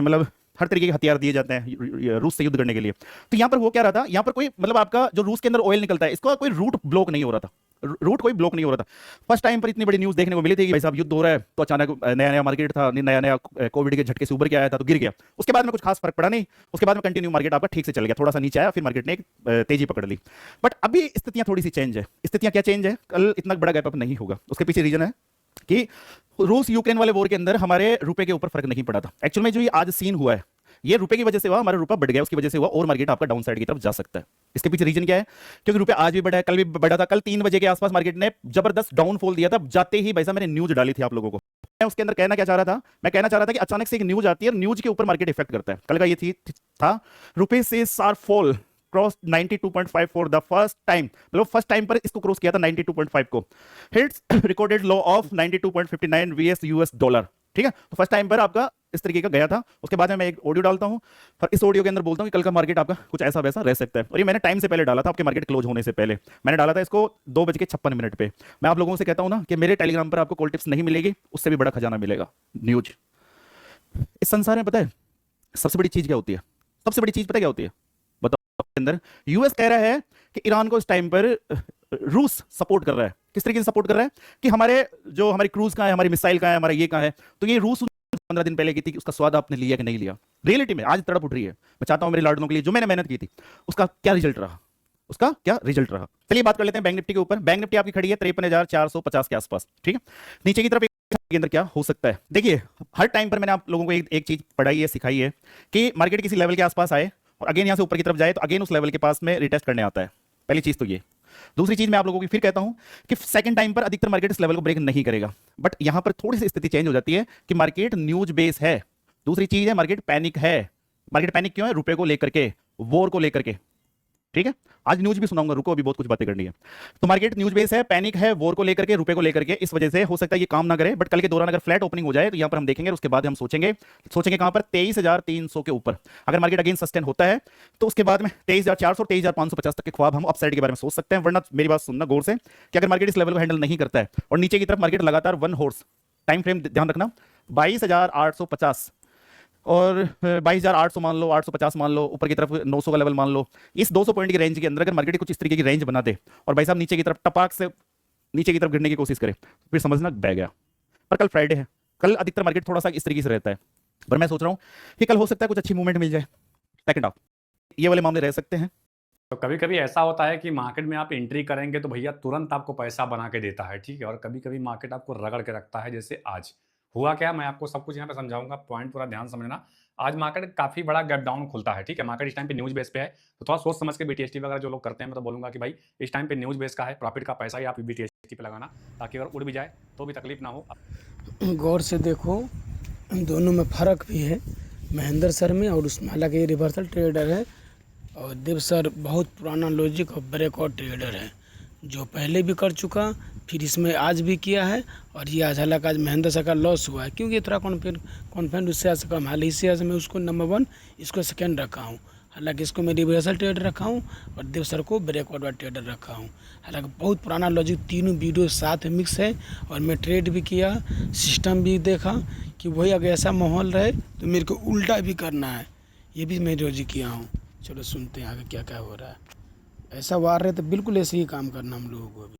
मतलब हर तरीके के हथियार दिए जाते हैं रूस से युद्ध करने के लिए। तो यहां पर वो क्या रहा था, यहां पर कोई मतलब आपका जो रूस के अंदर ऑयल निकलता है इसका कोई रूट ब्लॉक नहीं हो रहा था, रूट कोई ब्लॉक नहीं हो रहा था। फर्स्ट टाइम पर इतनी बड़ी न्यूज देखने को मिली थी कि भाई साहब युद्ध हो रहा है, तो अचानक नया नया मार्केट था, नया नया कोविड के झटके से उभर के आया था तो गिर गया। उसके बाद में कुछ खास फर्क पड़ा नहीं, उसके बाद में कंटिन्यू मार्केट आपका ठीक से चल गया, थोड़ा सा नीचे आया फिर मार्केट ने एक तेजी पकड़ ली। बट अभी स्थितियां थोड़ी सी चेंज है। स्थितियां क्या चेंज है, कल इतना बड़ा गैप अप नहीं होगा। उसके पीछे रीजन है कि रूस यूक्रेन वाले वॉर के अंदर हमारे रुपए के ऊपर फर्क नहीं पड़ा था। एक्चुअल में जो ये आज सीन हुआ है ये रुपए की वजह से हुआ, हमारा रुपया बढ़ गया उसकी वजह से हुआ, और मार्केट आपका डाउन साइड की तरफ जा सकता है। इसके पीछे रीजन क्या है, क्योंकि रुपया आज भी बढ़ा है, कल भी बढ़ा था। कल 3 बजे के आसपास मार्केट ने जबरदस्त डाउनफॉल दिया था, जाते ही भाई साहब मैंने न्यूज डाली थी आप लोगों को। मैं उसके अंदर कहना क्या चाह रहा था, मैं कहना चाह रहा था कि अचानक से एक न्यूज आती है, न्यूज के ऊपर मार्केट इफेक्ट करता है। कल का ये था रुपए से sharp fall cross 92.5 for the first time, मतलब फर्स्ट टाइम पर इसको क्रॉस किया था 92.5 को, hits recorded low of 92.59 VS US dollar. ठीक है, तो फर्स्ट टाइम पर आपका इस तरीके का गया था। उसके बाद में मैं एक ऑडियो डालता हूं और इस ऑडियो के अंदर बोलता हूं कि कल का मार्केट आपका कुछ ऐसा वैसा रह सकता है। और ये मैंने टाइम से पहले डाला था, आपके मार्केट क्लोज होने से पहले मैंने डाला था इसको 2:56 पे। मैं आप लोगों से कहता हूं ना कि मेरे टेलीग्राम पर आपको कॉल टिप्स नहीं मिलेगी, उससे भी बड़ा खजाना मिलेगा, न्यूज। इस संसार में पता है सबसे बड़ी चीज क्या होती है, सबसे बड़ी चीज पता है क्या होती है, बताओ। अंदर यूएस कह रहा है कि ईरान को इस टाइम पर रूस सपोर्ट कर रहा है। किस तरीके से सपोर्ट कर रहा है कि हमारी क्रूज कहां है, हमारी मिसाइल कहां है, हमारा ये कहां है। तो ये रूस 15 दिन पहले की थी, उसका स्वाद आपने लिया कि नहीं लिया। रियलिटी में आज तड़प उठ रही है। मैं चाहता हूं मेरे लाडलों के लिए जो मैंने मेहनत की थी उसका क्या रिजल्ट रहा, उसका क्या रिजल्ट रहा। चलिए बात कर लेते हैं बैंक निफ्टी के ऊपर। बैंक निफ्टी आपकी खड़ी है 53,450 के आसपास। ठीक है, नीचे की तरफ के अंदर क्या हो सकता है, देखिए हर टाइम पर मैंने आप लोगों को एक चीज पढ़ाई है, सिखाई है कि मार्केट किसी लेवल के आसपास आए और अगेन यहां से ऊपर की तरफ जाए तो अगेन उस लेवल के पास में रिटेस्ट करने आता है। पहली चीज तो ये। दूसरी चीज मैं आप लोगों को फिर कहता हूं कि सेकंड टाइम पर अधिकतर मार्केट इस लेवल को ब्रेक नहीं करेगा, बट यहां पर थोड़ी सी स्थिति चेंज हो जाती है कि मार्केट न्यूज बेस है। दूसरी चीज है मार्केट पैनिक है। मार्केट पैनिक क्यों है, रुपए को लेकर के, वॉर को लेकर के। ठीक है, आज न्यूज भी सुनाऊंगा, रुको अभी बहुत कुछ बातें करनी है। तो मार्केट न्यूज बेस है, पैनिक है, वॉर को लेकर के, रुपए को लेकर के। इस वजह से हो सकता है ये काम ना करे, बट कल के दौरान अगर फ्लैट ओपनिंग हो जाए तो यहां पर हम देखेंगे, उसके बाद हम सोचेंगे कहां पर 23,300 के ऊपर। अगर मार्केट अगेन सस्टेन होता है तो उसके बाद में 23,400 23,550 तक के ख्वाब हम अपसाइड के बारे में सोच सकते हैं। वरना मेरी बात सुनना गौर से कि अगर मार्केट इस लेवल को हैंडल नहीं करता है और नीचे की तरफ मार्केट लगातार वन हॉर्स टाइम फ्रेम ध्यान रखना, 22,850 और 22,800 मान लो, 850 मान लो, ऊपर की तरफ 900 का लेवल मान लो। इस 200 पॉइंट की रेंज के अंदर अगर मार्केट कुछ इस तरीके की रेंज बना दे और भाई साहब नीचे की तरफ टपाक से नीचे की तरफ गिरने की कोशिश करे, फिर समझना बह गया। पर कल फ्राइडे है, कल अधिकतर मार्केट थोड़ा सा इस तरीके से रहता है। पर मैं सोच रहा हूँ कि कल हो सकता है कुछ अच्छी मूवमेंट मिल जाए सेकंड हाफ, ये वाले मामले रह सकते हैं। तो कभी कभी ऐसा होता है कि मार्केट में आप एंट्री करेंगे तो भैया तुरंत आपको पैसा बना के देता है, ठीक है, और कभी कभी मार्केट आपको रगड़ के रखता है, जैसे आज हुआ क्या, मैं आपको सब कुछ यहाँ पे समझाऊंगा, पॉइंट पूरा ध्यान समझना। आज मार्केट काफी बड़ा गैप डाउन खुलता है, ठीक है, मार्केट इस टाइम पे न्यूज बेस पे है, तो थोड़ा सोच समझ के बीटीएसटी वगैरह जो लोग करते हैं मैं तो बोलूंगा कि भाई इस टाइम पे न्यूज बेस का है, प्रॉफिट का पैसा ही आप बीटीएसटी पे लगाना, ताकि अगर उड़ भी जाए तो भी तकलीफ ना हो। गौर से देखो, दोनों में फ़र्क भी है, महेंद्र सर में और उसमें, हालांकि ये रिवर्सल ट्रेडर है और देव सर बहुत पुराना लॉजिक और ब्रेकआउट ट्रेडर है, जो पहले भी कर चुका, फिर इसमें आज भी किया है, और ये आज हालांकि आज महेंद्र सर का लॉस हुआ है क्योंकि थोड़ा कॉन्फिडेंस उससे आज कम, हाल इसी आज मैं उसको नंबर 1 इसको सेकेंड रखा हूँ, हालांकि इसको मैं रिवर्सल ट्रेडर रखा हूँ और देव सर को ब्रेकआउट वाला ट्रेडर रखा हूँ। हालांकि बहुत पुराना लॉजिक, तीनों वीडियो साथ में मिक्स है और मैं ट्रेड भी किया, सिस्टम भी देखा कि वही अगर ऐसा माहौल रहे तो मेरे को उल्टा भी करना है, ये भी मैं रोजी किया हूँ। चलो सुनते हैं आगे क्या क्या हो रहा है। ऐसा वार रहे तो बिल्कुल ऐसे ही काम करना हम लोगों को भी।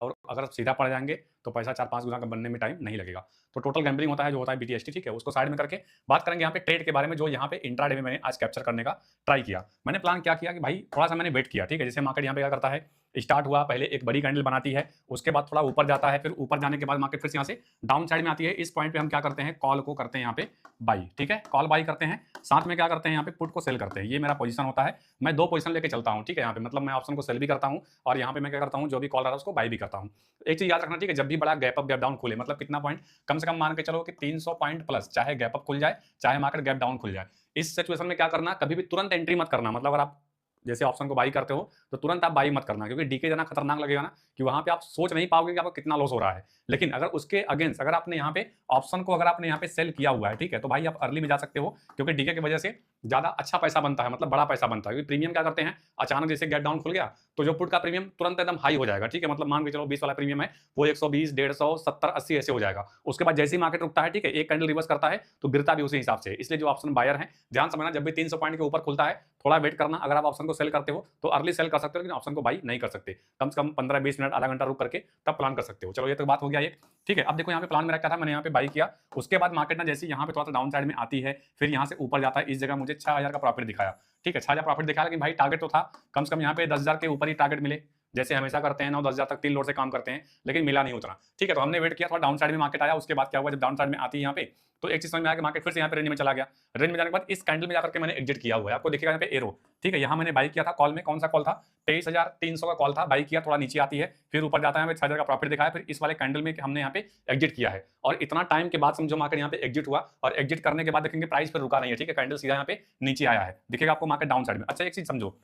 और अगर सीधा पड़ जाएंगे तो पैसा 4-5 गुना का बनने में टाइम नहीं लगेगा। तो टोटल गैम्बलिंग होता है जो होता है बीटीएसटी, ठीक है, उसको साइड में करके बात करेंगे यहाँ पे ट्रेड के बारे में, जो यहाँ पे इंट्राडे में मैंने आज कैप्चर करने का ट्राई किया। मैंने प्लान क्या किया कि भाई थोड़ा सा मैंने वेट किया, ठीक है, जैसे मार्केट यहाँ पे क्या करता है, स्टार्ट हुआ, पहले एक बड़ी कैंडल बनाती है, उसके बाद थोड़ा ऊपर जाता है, फिर ऊपर जाने के बाद मार्केट फिर से यहाँ से डाउन साइड में आती है। इस पॉइंट पे हम क्या करते हैं, कॉल को करते हैं यहाँ पे बाई, ठीक है, कॉल बाई करते हैं, साथ में क्या करते हैं यहाँ पे पुट को सेल करते हैं। ये मेरा पोजीशन होता है, मैं 2 पोजीशन लेके चलता हूँ, ठीक है, यहाँ पे मतलब मैं ऑप्शन को सेल भी करता हूँ और यहाँ पे मैं क्या करता हूँ, जो भी कॉल रहा है उसको बाई भी करता हूँ। एक चीज याद रखना, ठीक है, जब भी बड़ा गैप अप गैप डाउन खुले, मतलब कितना पॉइंट, कम से कम मान के चलो कि 300 पॉइंट प्लस, चाहे गैप अप खुल जाए चाहे मार्केट गैप डाउन खुल जाए, इस सिचुएशन में क्या करना, कभी भी तुरंत एंट्री मत करना। मतलब अगर आप जैसे ऑप्शन को बाई करते हो तो तुरंत आप बाई मत करना, क्योंकि डीके जाना खतरनाक लगेगा ना, कि वहां पे आप सोच नहीं पाओगे कि आपको कितना लॉस हो रहा है। लेकिन अगर उसके अगेंस्ट अगर आपने यहाँ पे ऑप्शन को अगर आपने यहाँ पे सेल किया हुआ है, ठीक है, तो भाई आप अर्ली में जा सकते हो, क्योंकि डीके की वजह से ज्यादा अच्छा पैसा बनता है, मतलब बड़ा पैसा बनता है। क्योंकि प्रीमियम क्या करते हैं, अचानक जैसे गैप डाउन खुल गया तो जो पुट का प्रीमियम तुरंत एकदम हाई हो जाएगा, ठीक है, मतलब मान के चलो 20 वाला प्रीमियम है वो 120, 150, 70, 80 ऐसे हो जाएगा। उसके बाद जैसे ही मार्केट रुकता है, ठीक है, एक कैंडल रिवर्स करता है तो गिरता भी उसी हिसाब से। इसलिए जो ऑप्शन बायर है, ध्यान समझना, जब भी 300 पॉइंट के ऊपर खुलता है थोड़ा वेट करना। अगर आप ऑप्शन को सेल करते हो तो अर्ली सेल कर सकते हो, लेकिन ऑप्शन को बाई नहीं कर सकते, कम से कम 15-20 मिनट, आधा घंटा रुक करके तब प्लान कर सकते हो। चलो ये तो बात हो गया एक, ठीक है। अब देखो यहाँ पे प्लान मेरा क्या था, मैंने यहाँ पे बाई किया, उसके बाद मार्केट ना जैसे यहाँ पे थोड़ा सा डाउन साइड में आती है, फिर यहाँ से ऊपर जाता है, इस जगह मुझे 6000 का प्रॉफिट दिखाया, ठीक है, 6000 प्रॉफिट दिखाया, लेकिन भाई टारगेट तो था कम से कम यहाँ पे 10,000 के ऊपर ही टारगेट मिले, जैसे हमेशा करते हैं 9-10,000 तक 3 लोड से काम करते हैं, लेकिन मिला नहीं उतना, ठीक है। तो हमने वेट किया, थोड़ा डाउन साइड में मार्केट आया, उसके बाद क्या हुआ, जब डाउन साइड में आती है यहाँ पे तो एक चीज समझ में आया कि मार्केट फिर से यहाँ पे रेंज में चला गया। रेंज में जाने के बाद इस कैंडल में जाकर के मैंने एग्जिट किया हुआ है, आपको दिखेगा यहाँ पे एरो, ठीक है, यहाँ मैंने बाई किया था कॉल में, कौन सा कॉल था, 23,300 का कॉल था, बाई किया, थोड़ा नीचे आती है, फिर ऊपर जाता है, 6,000 का प्रॉफिट दिखाया, फिर इस वाले कैंडल में हमने यहाँ पे एग्जिट किया है। और इतना टाइम के बाद समझो मार्केट यहाँ पे एग्जिट हुआ, और एग्जिट करने के बाद देखेंगे प्राइस फिर रुका नहीं है, ठीक है, कैंडल सीधा यहाँ पे नीचे आया है, दिखेगा आपको मार्केट डाउन साइड में। अच्छा एक चीज समझो,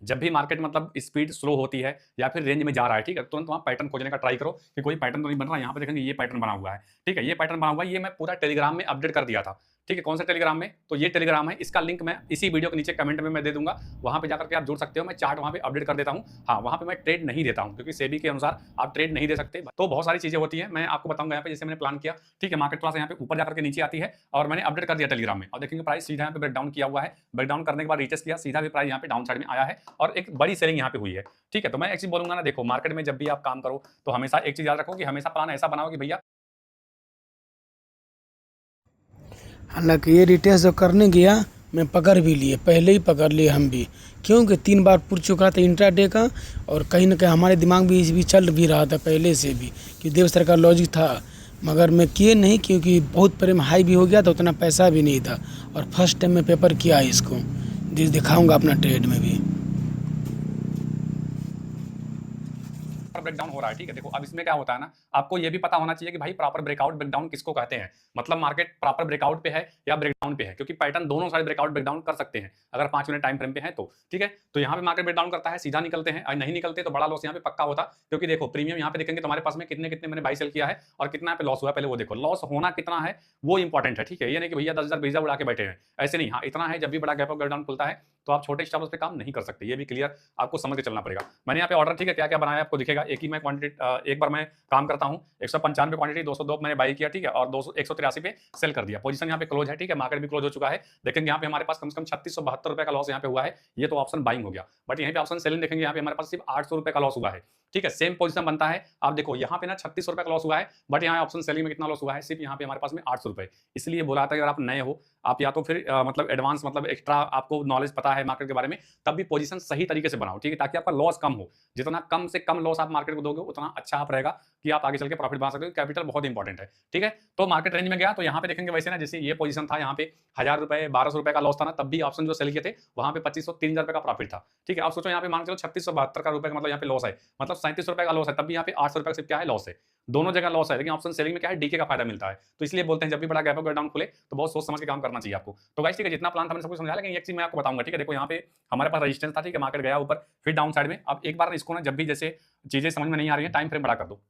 जब भी मार्केट मतलब स्पीड स्लो होती है या फिर रेंज में जा रहा है, ठीक है, तुरंत वहां पैटर्न खोजने का ट्राई करो कि कोई पैटर्न तो नहीं बन रहा। यहाँ पे देखेंगे ये पैटर्न बना हुआ है, ठीक है, ये पैटर्न बना हुआ है, ये मैं पूरा टेलीग्राम में अपडेट कर दिया था, ठीक है। कौन सा टेलीग्राम में, तो ये टेलीग्राम है, इसका लिंक मैं इसी वीडियो के नीचे कमेंट में मैं दे दूंगा, वहां पे जाकर के आप जुड़ सकते हो। मैं चार्ट वहां पे अपडेट कर देता हूं, हाँ, वहां पे मैं ट्रेड नहीं देता हूं, क्योंकि सेबी के अनुसार आप ट्रेड नहीं दे सकते। तो बहुत सारी चीजें होती है, मैं आपको बताऊंगा यहाँ पे, जैसे मैंने प्लान किया, ठीक है, मार्केट थोड़ा सा यहाँ पे ऊपर जाकर के नीचे आती है और मैंने अपडेट कर दिया टेलीग्राम में, और देखेंगे प्राइस सीधा यहाँ पे ब्रेकडाउन किया हुआ है, ब्रेकडाउन करने के बाद रीटेस्ट किया, सीधा भी प्राइस यहाँ पे डाउन साइड में आया है और एक बड़ी सेलिंग यहाँ पे हुई है, ठीक है। तो मैं एक चीज बोलूंगा ना, देखो मार्केट में जब भी आप काम करो तो हमेशा एक चीज याद रखो कि हमेशा प्लान ऐसा बनाओ कि भैया, हालांकि ये रिटेस्ट जो करने गया मैं पकड़ भी लिए, पहले ही पकड़ लिए हम भी, क्योंकि 3 बार पुट चुका था इंट्राडे का, और कहीं ना कहीं हमारे दिमाग में भी चल भी रहा था पहले से भी कि देव सर का लॉजिक था, मगर मैं किए नहीं क्योंकि बहुत परे में हाई भी हो गया था, उतना पैसा भी नहीं था, और फर्स्ट टाइम मैं पेपर किया इसको, दिखाऊंगा अपना ट्रेड में भी। ब्रेकडाउन हो रहा है, ठीक है। देखो अब इसमें क्या होता है ना, आपको ये भी पता होना चाहिए कि भाई प्रॉपर ब्रेकआउट ब्रेकडाउन किसको कहते हैं, मतलब मार्केट प्रॉपर ब्रेकआउट पे है या ब्रेकडाउन पे है, क्योंकि पैटर्न दोनों साइड ब्रेकआउट ब्रेकडाउन कर सकते हैं अगर 5 मिनट टाइम फ्रेम पे है तो, ठीक है। तो यहाँ पे मार्केट ब्रेकडाउन करता है, सीधा निकलते हैं, और नहीं निकलते तो बड़ा लॉस यहाँ पे पक्का होता, क्योंकि देखो प्रीमियम यहाँ पे देखेंगे तुम्हारे पास में कितने कितने मैंने बाई सेल किया है और कितना पे लॉस हुआ, पहले वो देखो, लॉस होना कितना है वो इंपॉर्टेंट है, ठीक है। ये नहीं कि भैया 10,000 20,000 उड़ा के बैठे हैं, ऐसे नहीं, हाँ इतना है, जब भी बड़ा गैप अप गैप डाउन खुलता है तो आप छोटे स्टॉप लॉस पे काम नहीं कर सकते। ये भी क्लियर आपको समझ के चलना पड़ेगा। मैंने यहाँ पे ऑर्डर ठीक है क्या क्या बनाया आपको दिखेगा। एक ही मैं क्वांटिटी एक बार मैं काम करता हूँ 195 क्वांटिटी 202 मैंने बाई किया ठीक है, और 183 पे सेल कर दिया। पोजीशन यहाँ पे क्लोज है ठीक है, मार्केट भी क्लोज हो चुका है। देखेंगे यहाँ पे हमारे पास कम से कम 3672 रुपए का लॉस यहाँ पे हुआ है। ये तो ऑप्शन बाइंग हो गया, बट यहाँ पे ऑप्शन सेलिंग देखेंगे यहाँ पे हमारे पास सिर्फ 800 रुपए का लॉस हुआ है ठीक है। सेम पोजीशन बनता है, आप देखो यहाँ पे ना 36 रुपए का लॉस हुआ है, बट यहाँ ऑप्शन सेलिंग में कितना लॉस हुआ है, सिर्फ यहाँ पे हमारे पास में 800 रुपए। इसलिए बोला था अगर आप नए हो, आप या तो फिर मतलब एडवांस मतलब एक्स्ट्रा आपको नॉलेज पता है मार्केट के बारे में, तब भी पोजीशन सही तरीके से बनाओ ठीक है, ताकि आपका लॉस कम हो। जितना कम से कम लॉस आप मार्केट को दोगे उतना अच्छा आप रहेगा कि आप आगे चल के प्रॉफिट बना सकते हो। कैपिटल बहुत इंपॉर्टेंट है ठीक है। तो मार्केट रेंज में गया तो यहाँ पे देखेंगे वैसे ना, जैसे ये पोजीशन था यहाँ पे 1000 रुपए 1200 रुपए का लॉस था ना, तब भी ऑप्शन जो सेल किए थे वहां पे 2500 3000 रुपए का प्रॉफिट था ठीक है। आप सोचो यहाँ पे मान के चलो 3672 का रुपए का मतलब यहाँ पे लॉस है, मतलब 37 रुपए का लॉस है, तब भी यहाँ पे 800 रुपए का सिर्फ क्या है लॉस है। दोनों जगह लॉस है, लेकिन ऑप्शन सेलिंग में क्या है डीके का फायदा मिलता है। तो इसलिए बोलते हैं जब भी बड़ा गैप डाउन खुले तो बहुत सोच समझ के काम करना चाहिए आपको। तो गाइस ठीक है, जितना प्लान था मैंने सब कुछ समझाया, लेकिन एक चीज मैं आपको बताऊंगा ठीक है। देखो यहाँ पे हमारे पास रेजिस्टेंस था ठीक है, मार्केट गया ऊपर फिर डाउन साइड में। अब एक बार इसको ना जब भी जैसे चीजें समझ में नहीं आ रही है, टाइम फ्रेम बड़ा कर दो।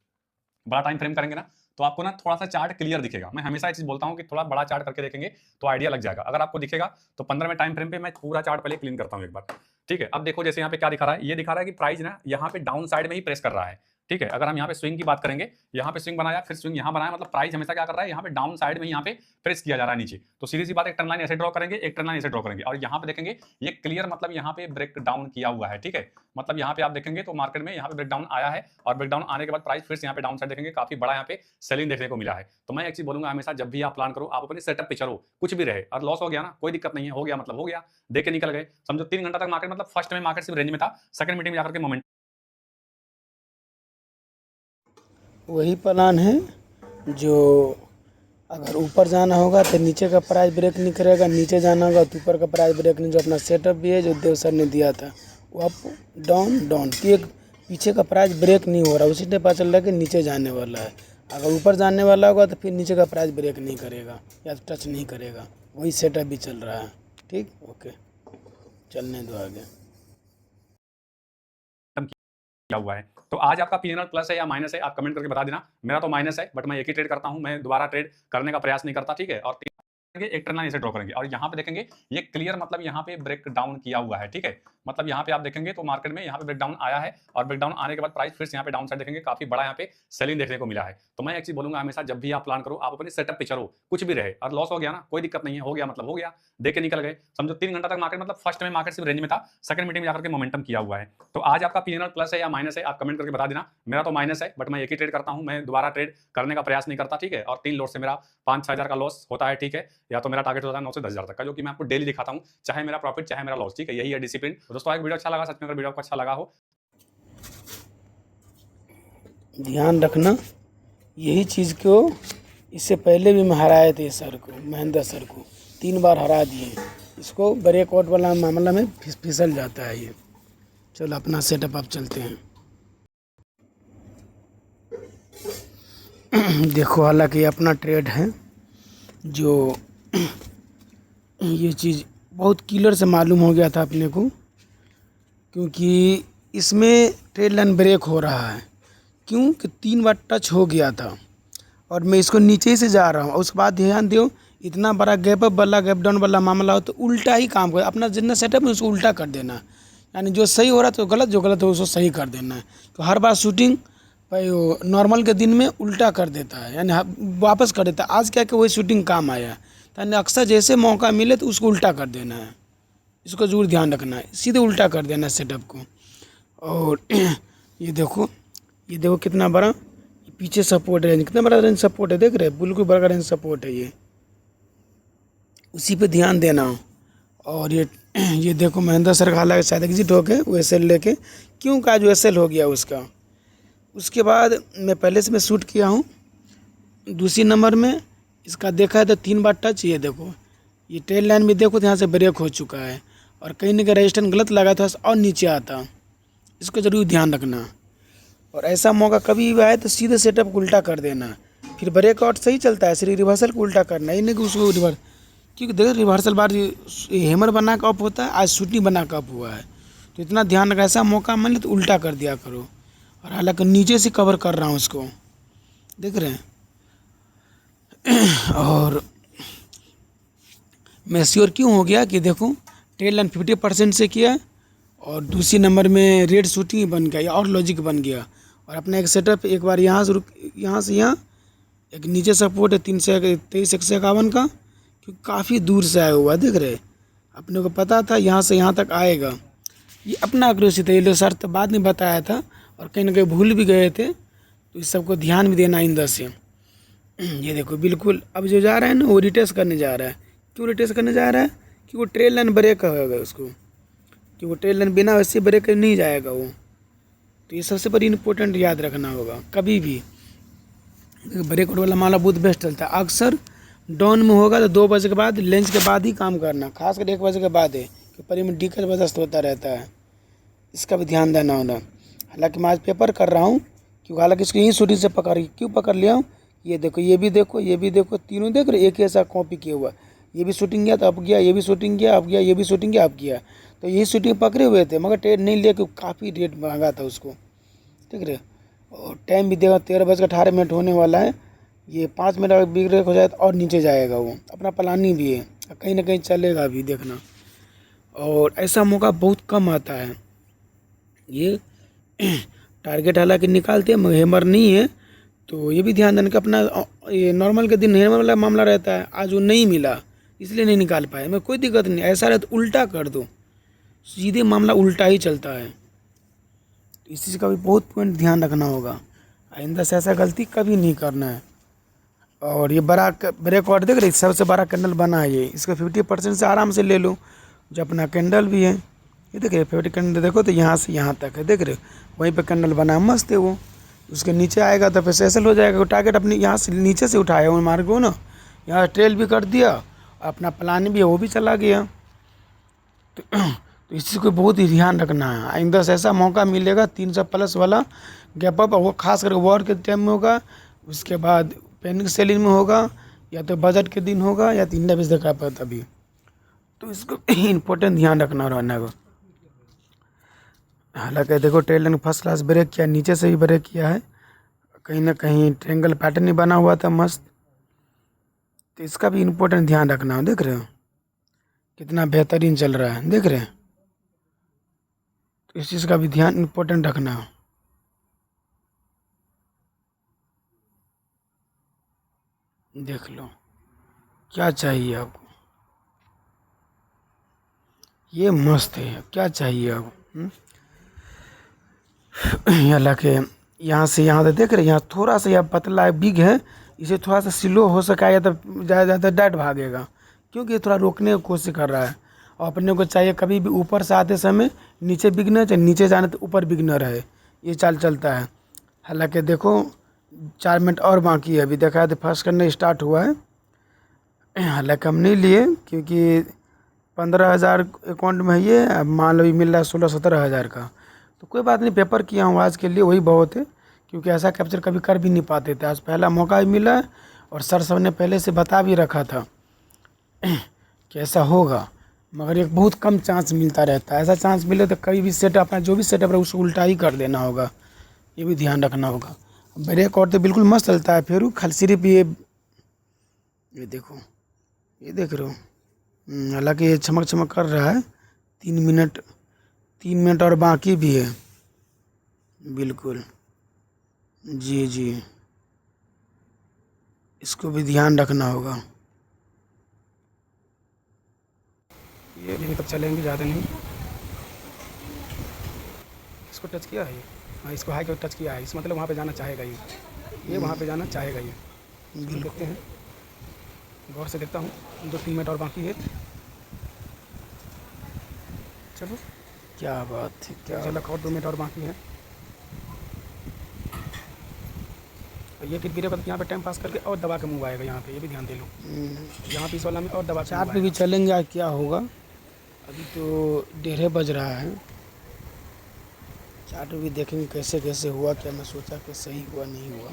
बड़ा टाइम फ्रेम करेंगे ना तो आपको ना थोड़ा सा चार्ट क्लियर दिखेगा। मैं हमेशा एक चीज बोलता हूं कि थोड़ा बड़ा चार्ट करके देखेंगे तो आइडिया लग जाएगा। अगर आपको दिखेगा तो 15 में टाइम फ्रेम पे मैं पूरा चार्ट पहले क्लीन करता हूं एक बार ठीक है। अब देखो जैसे यहाँ पे क्या दिखा रहा है, ये दिखा रहा है कि प्राइस ना यहाँ पे डाउन साइड में ही प्रेस कर रहा है ठीक है। अगर हम यहाँ पे स्विंग की बात करेंगे, यहाँ पे स्विंग बनाया फिर स्विंग यहाँ बनाया, मतलब प्राइस हमेशा क्या कर रहा है यहाँ पे डाउन साइड में यहाँ पे प्रेस किया जा रहा है नीचे। तो सीधी सी बात, एक ट्रेंड लाइन ऐसे ड्रॉ करेंगे, एक ट्रेंड लाइन ऐसे ड्रॉ करेंगे, और यहाँ पे देखेंगे ये क्लियर मतलब यहाँ पे ब्रेक डाउन किया हुआ है ठीक है। मतलब यहाँ पे आप देखेंगे तो मार्केट में यहाँ पे ब्रेक डाउन आया है, और ब्रेक डाउन आने के बाद प्राइस फिर से यहाँ पे डाउन साइड देखेंगे काफी बड़ा यहाँ पे सेलिंग देखने को मिला है। तो मैं एक चीज बोलूंगा, हमेशा जब भी आप प्लान करो आप अपने सेटअप पे चलो, कुछ भी रहे, और लॉस हो गया ना कोई दिक्कत नहीं है, हो गया मतलब हो गया, देख के निकल गए। समझो 3 घंटा तक मार्केट मतलब फर्स्ट में मार्केट सिर्फ रेंज में था, सेकंड मीटिंग में जाकर के मोमेंट वही प्लान है जो अगर ऊपर जाना होगा तो नीचे का प्राइस ब्रेक नहीं करेगा, नीचे जाना होगा तो ऊपर का प्राइस ब्रेक नहीं। जो अपना सेटअप भी है जो देव सर ने दिया था वो अप डाउन डाउन कि एक पीछे का प्राइस ब्रेक नहीं हो रहा, उसी से पता चल रहा है कि नीचे जाने वाला है। अगर ऊपर जाने वाला होगा तो फिर नीचे का प्राइस ब्रेक नहीं करेगा या टच नहीं करेगा। वही सेटअप भी चल रहा है ठीक। ओके चलने दो आगे। किया हुआ है। तो आज आपका पीएनएल प्लस है या माइनस है, आप कमेंट करके बता देना। मेरा तो माइनस है, बट मैं एक ही ट्रेड करता हूं, मैं दोबारा ट्रेड करने का प्रयास नहीं करता ठीक है। और एक ट्रेंड लाइन ऐसे ड्रॉ करेंगे, और यहाँ पे देखेंगे ये क्लियर मतलब यहाँ पे ब्रेक डाउन किया हुआ है ठीक है। मतलब यहाँ पे आप देखेंगे तो मार्केट में यहाँ पे ब्रेक डाउन आया है, और ब्रेक डाउन आने के बाद प्राइस फिर से यहाँ पे डाउन साइड देखेंगे काफी बड़ा यहाँ पे सेलिंग देखने को मिला है। तो मैं एक चीज बोलूंगा, हमेशा जब भी आप प्लान करो आप अपने सेटअप पे चलो, कुछ भी रहे, और लॉस हो गया ना कोई दिक्कत नहीं है, हो गया मतलब हो गया, देख के निकल गए। समझो 3 घंटा तक मार्केट मतलब फर्स्ट में मार्केट सिर्फ रेंज में था, सेकंड मीटिंग में जाकर के मोमेंटम किया हुआ है। तो आज आपका पीएनएल प्लस है या माइनस है, आप कमेंट करके बता देना। मेरा तो माइनस है, बट मैं एक ही ट्रेड करता हूं, मैं दोबारा ट्रेड करने का प्रयास नहीं करता ठीक है। और 3 लोड से मेरा 5-6 हज़ार का लॉस होता है ठीक है, या तो मेरा टारगेट होता है 9 से 10 हज़ार तक का, जो कि मैं आपको डेली दिखाता हूं, चाहे मेरा प्रॉफिट चाहे मेरा लॉस ठीक है। यही है डिसिप्लिन। तो दोस्तों, एक वीडियो अच्छा लगा, सच में अगर वीडियो आपको अच्छा लगा हो, ध्यान रखना यही चीज़ को इससे पहले भी मैं हराए थे सर को, महेंद्र सर को 3 बार हरा दिए। इसको ब्रेकआउट वाला मामला में फिसल जाता है ये। चलो अपना सेटअप आप चलते हैं। देखो हालांकि ये अपना ट्रेड है, जो ये चीज़ बहुत क्लियर से मालूम हो गया था अपने को, क्योंकि इसमें ट्रेड लाइन ब्रेक हो रहा है। क्यों कि 3 बार टच हो गया था, और मैं इसको नीचे से जा रहा हूँ। उसके बाद ध्यान दो, इतना बड़ा गैप अप वाला गैप डाउन वाला मामला हो तो उल्टा ही काम कर, अपना जितना सेटअप है उसको उल्टा कर देना। यानी जो सही हो रहा है तो गलत, जो गलत हो उसको सही कर देना है। तो हर बार शूटिंग नॉर्मल के दिन में उल्टा कर देता है, यानी वापस कर देता है। आज क्या कि वही शूटिंग काम आया, यानी अक्सर जैसे मौका मिले तो उसको उल्टा कर देना है। इसको जरूर ध्यान रखना है, सीधे उल्टा कर देना है सेटअप को। और ये देखो कितना बड़ा पीछे सपोर्ट रेंज, कितना बड़ा रेंज सपोर्ट है, देख रहे हैं, बिल्कुल बड़ा रेंज सपोर्ट है ये, उसी पे ध्यान देना। और ये देखो महेंद्र सर का हालांकि शायद एग्जिट हो गए वो एसएल लेके, क्यों का जो एसएल हो गया उसका। उसके बाद मैं पहले से मैं शूट किया हूँ, दूसरी नंबर में इसका देखा है तो 3 बार टच। ये देखो ये ट्रेल लाइन में देखो तो यहाँ से ब्रेक हो चुका है, और कहीं ना कहीं रजिस्टेंस गलत लगा था और नीचे आता, इसको ज़रूर ध्यान रखना। और ऐसा मौका कभी भी आए तो सीधे सेटअप को उल्टा कर देना, फिर ब्रेकआउट सही चलता है, सिर्फ रिवर्सल को उल्टा करना, ये नहीं कि उसको रिवर्स, क्योंकि देखो रिवर्सल बार हेमर बना का अप होता है, आज शूटिंग बना का अप हुआ है। तो इतना ध्यान रखा, ऐसा मौका मिले तो उल्टा कर दिया करो। और हालांकि नीचे से कवर कर रहा हूँ उसको, देख रहे हैं। और मैं श्योर क्यों हो गया कि देखो टेल लाइन 50% से किया और दूसरी नंबर में रेड शूटिंग बन गया और लॉजिक बन गया। और अपना एक सेटअप एक बार यहाँ से यहाँ एक नीचे सपोर्ट है 323/151 का, क्योंकि काफ़ी दूर से आया हुआ दिख रहे, अपने को पता था यहाँ से यहाँ तक आएगा। ये अपना एक्यूरेसी था, ये लोग सर तो बाद में बताया था और कहीं ना कहीं भूल भी गए थे, तो इस सबको ध्यान भी देना आइंदा से। ये देखो बिल्कुल अब जो जा रहा है ना वो रिटेस्ट करने जा रहा है। क्यों रिटेस्ट करने जा रहा है? कि वो ट्रेल लाइन ब्रेक होगा उसको, कि वो ट्रेल लाइन बिना वैसे ब्रेक नहीं जाएगा वो। तो ये सबसे बड़ी इंपॉर्टेंट याद रखना होगा कभी भी। ब्रेकआउट वाला मामला बहुत बेस्ट चलता है। अक्सर डाउन में होगा तो 2 बजे के बाद लंच के बाद ही काम करना, खासकर 1 बजे के बाद है, कि परी में डी जबरदस्त होता रहता है, इसका भी ध्यान देना होना। हालांकि मैं आज पेपर कर रहा हूँ, क्योंकि हालांकि इसको यही शूटिंग से क्यों पकड़ लिया हूँ। ये देखो, ये भी देखो, ये भी देखो, तीनों देख रहे एक ही ऐसा कॉपी किया हुआ। ये भी शूटिंग गया तो अब गया, ये भी शूटिंग गया अब गया, ये भी शूटिंग गया अब गया। तो यही शूटिंग पकड़े हुए थे, मगर ट्रेड नहीं लिया क्योंकि काफ़ी रेट महंगा था उसको, ठीक है। और टाइम भी देगा 13:18 होने वाला है। ये 5 मिनट अगर ब्रेक हो जाए तो और नीचे जाएगा वो। अपना प्लानिंग भी है, कहीं ना कहीं चलेगा भी, देखना। और ऐसा मौका बहुत कम आता है। ये टारगेट हालांकि निकालते हैं मगर हैमर नहीं है, तो ये भी ध्यान देना कि अपना ये नॉर्मल के दिन हैमर वाला मामला रहता है। आज वो नहीं मिला इसलिए नहीं निकाल पाए, मैं कोई दिक्कत नहीं। ऐसा रहे तो उल्टा कर दो, सीधे मामला उल्टा ही चलता है। तो इस चीज़ का भी बहुत पॉइंट ध्यान रखना होगा, आइंदा से ऐसा गलती कभी नहीं करना है। और ये बड़ा ब्रेकआउट देख रहे, सबसे बड़ा कैंडल बना है ये, इसका 50% से आराम से ले लो। जो अपना कैंडल भी है ये देख रहे, 50 कैंडल देखो तो यहाँ से यहाँ तक है, देख रहे वहीं पे कैंडल बना मस्त है वो। उसके नीचे आएगा तो फिर सेसल हो जाएगा। टारगेट अपनी यहाँ से नीचे से उठाया वो मार्ग को ना, यहाँ ट्रेल भी कर दिया, अपना प्लान भी है वो भी चला गया। तो इस चीज़ को बहुत ही ध्यान रखना है। आइंदा से ऐसा मौका मिलेगा 300+ वाला गैप अप, वो खास करके वॉर के टाइम में होगा, उसके बाद पेनिक सेलिंग में होगा, या तो बजट के दिन होगा, या 3 बजे देखा पाता तभी। तो इसको इम्पोर्टेंट ध्यान रखना रहना है। हालांकि देखो trail line first class break किया, नीचे से भी ब्रेक किया है, कहीं ना कहीं ट्रेंगल पैटर्न ही बना हुआ था मस्त। तो इसका भी इम्पोर्टेंट ध्यान रखना है। देख रहे हो कितना बेहतरीन चल रहा है, देख रहे हैं। तो इस चीज़ का भी ध्यान इम्पोर्टेंट रखना है। देख लो क्या चाहिए आपको, ये मस्त है, क्या चाहिए आपको। हालांकि यहाँ से यहाँ तक देख रहे, यहाँ थोड़ा सा यह पतला बिग है, इसे थोड़ा सा स्लो हो सका या तो ज़्यादा डाइट भागेगा, क्योंकि ये थोड़ा रोकने की कोशिश कर रहा है। और अपने को चाहिए कभी भी ऊपर से आते समय नीचे बिगना चाहिए, नीचे जाने तो ऊपर बिगना रहे, ये चाल चलता है। हालांकि देखो 4 मिनट और बाकी है, अभी देखा है तो फर्स्ट करने स्टार्ट हुआ है। हालांकि हम नहीं लिए क्योंकि 15,000 अकाउंट में है ये, अब मान लो मिल रहा है 16-17 हज़ार का। तो कोई बात नहीं, पेपर किया हूँ आज के लिए, वही बहुत है, क्योंकि ऐसा कैप्चर कभी कर भी नहीं पाते थे। आज पहला मौका भी मिला है, और सर सब ने पहले से बता भी रखा था कि ऐसा होगा, मगर एक बहुत कम चांस मिलता रहता है। ऐसा चांस मिले तो कभी भी सेटअप अपना जो भी सेटअप है उसको उल्टा ही कर देना होगा, ये भी ध्यान रखना होगा। ब्रेक और तो बिल्कुल मस्त चलता है, फिर खाली सिर्फ ये देखो, ये देख रहे हो। हालांकि ये चमक चमक कर रहा है, 3 मिनट और बाकी भी है, बिल्कुल जी जी, इसको भी ध्यान रखना होगा। ये यहीं तक चलेंगे, ज़्यादा नहीं। इसको टच किया है, हाँ इसको हाई को टच किया है, इस मतलब वहाँ पे जाना चाहेगा ये वहाँ पे जाना चाहेगा ये। देखते हैं, गौर से देखता हूँ, 2-3 मिनट और बाकी है। चलो क्या बात है, क्या झलक, और 2 मिनट और बाकी है। ये फिर गिरेगा तो यहाँ पे टाइम पास करके और दबा के मूव आएगा यहाँ पे, ये भी ध्यान दे लो। यहाँ पे इस वाला में और दबा चार्ट पे भी चलेंगे, आज क्या होगा। अभी तो 1:30 बज रहा है, चार्ट भी देखेंगे कैसे कैसे हुआ, क्या मैं सोचा कि सही हुआ नहीं हुआ।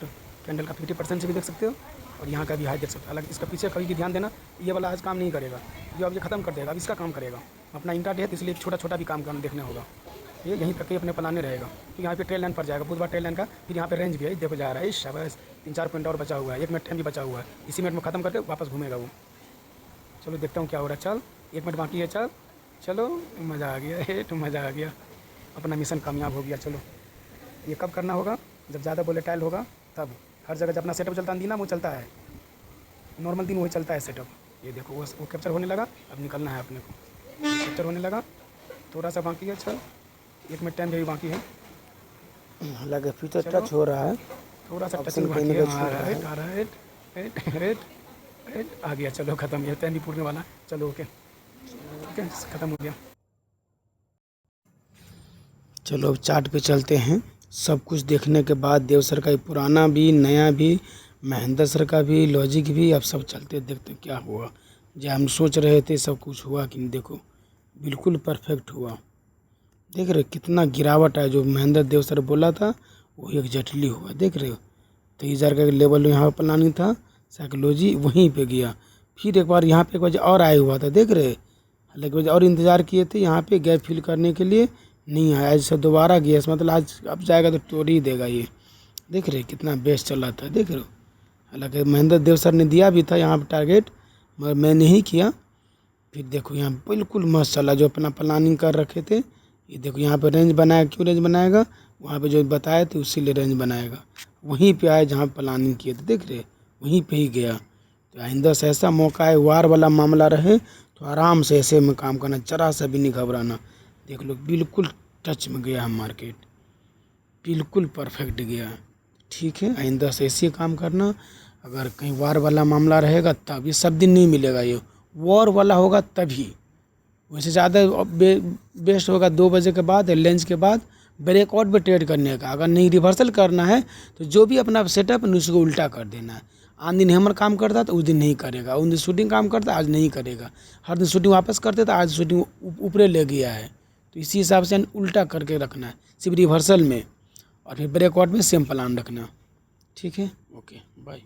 तो कैंडल का 50% से भी देख सकते हो, और यहाँ का भी हाई देख सकते हो। हालांकि इसका पीछे कभी भी ध्यान देना, ये वाला आज काम नहीं करेगा, ये अब ये ख़त्म कर देगा, अब इसका काम करेगा। अपना इंट्राडे है तो इसलिए छोटा छोटा भी काम करना देखना होगा, ये यहीं तक ही अपने प्लान में रहेगा। तो यहाँ पे ट्रेल लाइन पर जाएगा, बुधवार ट्रेल लाइन का, फिर यहाँ पे रेंज भी है, देखो जा रहा है, शाबाश 3-4 पॉइंट और बचा हुआ है, 1 मिनट टाइम भी बचा हुआ है, इसी मिनट में ख़त्म करके वापस घूमेगा वो। चलो देखता हूँ क्या हो रहा है। चल 1 मिनट बाकी है। चलो मज़ा आ गया, हेट मज़ा आ गया, अपना मिशन कामयाब हो गया। चलो ये कब करना होगा? जब ज़्यादा वोलेटाइल होगा तब। हर जगह जब अपना सेटअप चलता है ना, वो चलता है नॉर्मल दिन, वही चलता है सेटअप। ये देखो वो कैप्चर होने लगा, अब निकलना है अपने को। कैप्चर होने लगा, थोड़ा सा बाकी है। चल 1 मिनट टाइम भी बाकी है। लगे फ्यूचर टच हो रहा है, थोड़ा सा ऑप्शन टचिंग बाकी कहीं है। का छू रहा है। आ रहा है, रेट आ गया। चलो ख़त्म, ये टाइम भी पूरने वाला। चलो ओके ख़त्म हो गया। चलो अब चार्ट पे चलते हैं। सब कुछ देखने के बाद देव सर का पुराना भी, नया भी, महेंद्र सर का भी, लॉजिक भी, अब सब चलते देखते क्या हुआ। जो हम सोच रहे थे सब कुछ हुआ कि नहीं, देखो बिल्कुल परफेक्ट हुआ। देख रहे हो कितना गिरावट है, जो महेंद्र देव सर बोला था वो एग्जैक्टली हुआ। देख रहे हो 23,000 का लेवल यहाँ पर प्लानिंग था, साइकोलॉजी वहीं पे गया। फिर एक बार यहाँ पे एक बार और आया हुआ था, देख रहे। हालांकि और इंतज़ार किए थे यहाँ पे गैप फिल करने के लिए, नहीं आया। आज से दोबारा गया, इस मतलब आज अब जाएगा तो तोड़ ही देगा ये। देख रहे कितना बेस्ट चल रहा था, देख रहे हो। हालांकि महेंद्र देव सर ने दिया भी था यहाँ पर टारगेट, मगर मैं नहीं किया। फिर देखो यहाँ बिल्कुल मस्त चला, जो अपना प्लानिंग कर रखे थे। ये देखो यहाँ पे रेंज बनाया, क्यों रेंज बनाएगा? वहाँ पे जो बताए थे उसी लिए रेंज बनाएगा। वहीं पे आए जहाँ प्लानिंग किए थे, देख रहे वहीं पे ही गया। तो आइंदा से ऐसा मौका है, वार वाला मामला रहे तो आराम से ऐसे में काम करना, जरा सा भी नहीं घबराना। देख लो बिल्कुल टच में गया है मार्केट, बिल्कुल परफेक्ट गया। ठीक है, आइंदा से ऐसे काम करना। अगर कहीं वार वाला मामला रहेगा तब, ये सब दिन नहीं मिलेगा, ये वॉर वाला होगा तभी। वैसे ज़्यादा बेस्ट होगा 2 बजे के बाद, लंच के बाद ब्रेकआउट पे ट्रेड करने का। अगर नहीं रिवर्सल करना है तो जो भी अपना सेटअप है उसको उल्टा कर देना है। आन दिन हैमर काम करता है तो उस दिन नहीं करेगा, उस दिन शूटिंग काम करता है आज नहीं करेगा। हर दिन शूटिंग वापस करते तो आज शूटिंग ऊपरे ले गया है। तो इसी हिसाब से उल्टा करके रखना है, सिर्फ रिवर्सल में, और फिर ब्रेकआउट में सेम प्लान रखना। ठीक है, ओके बाय।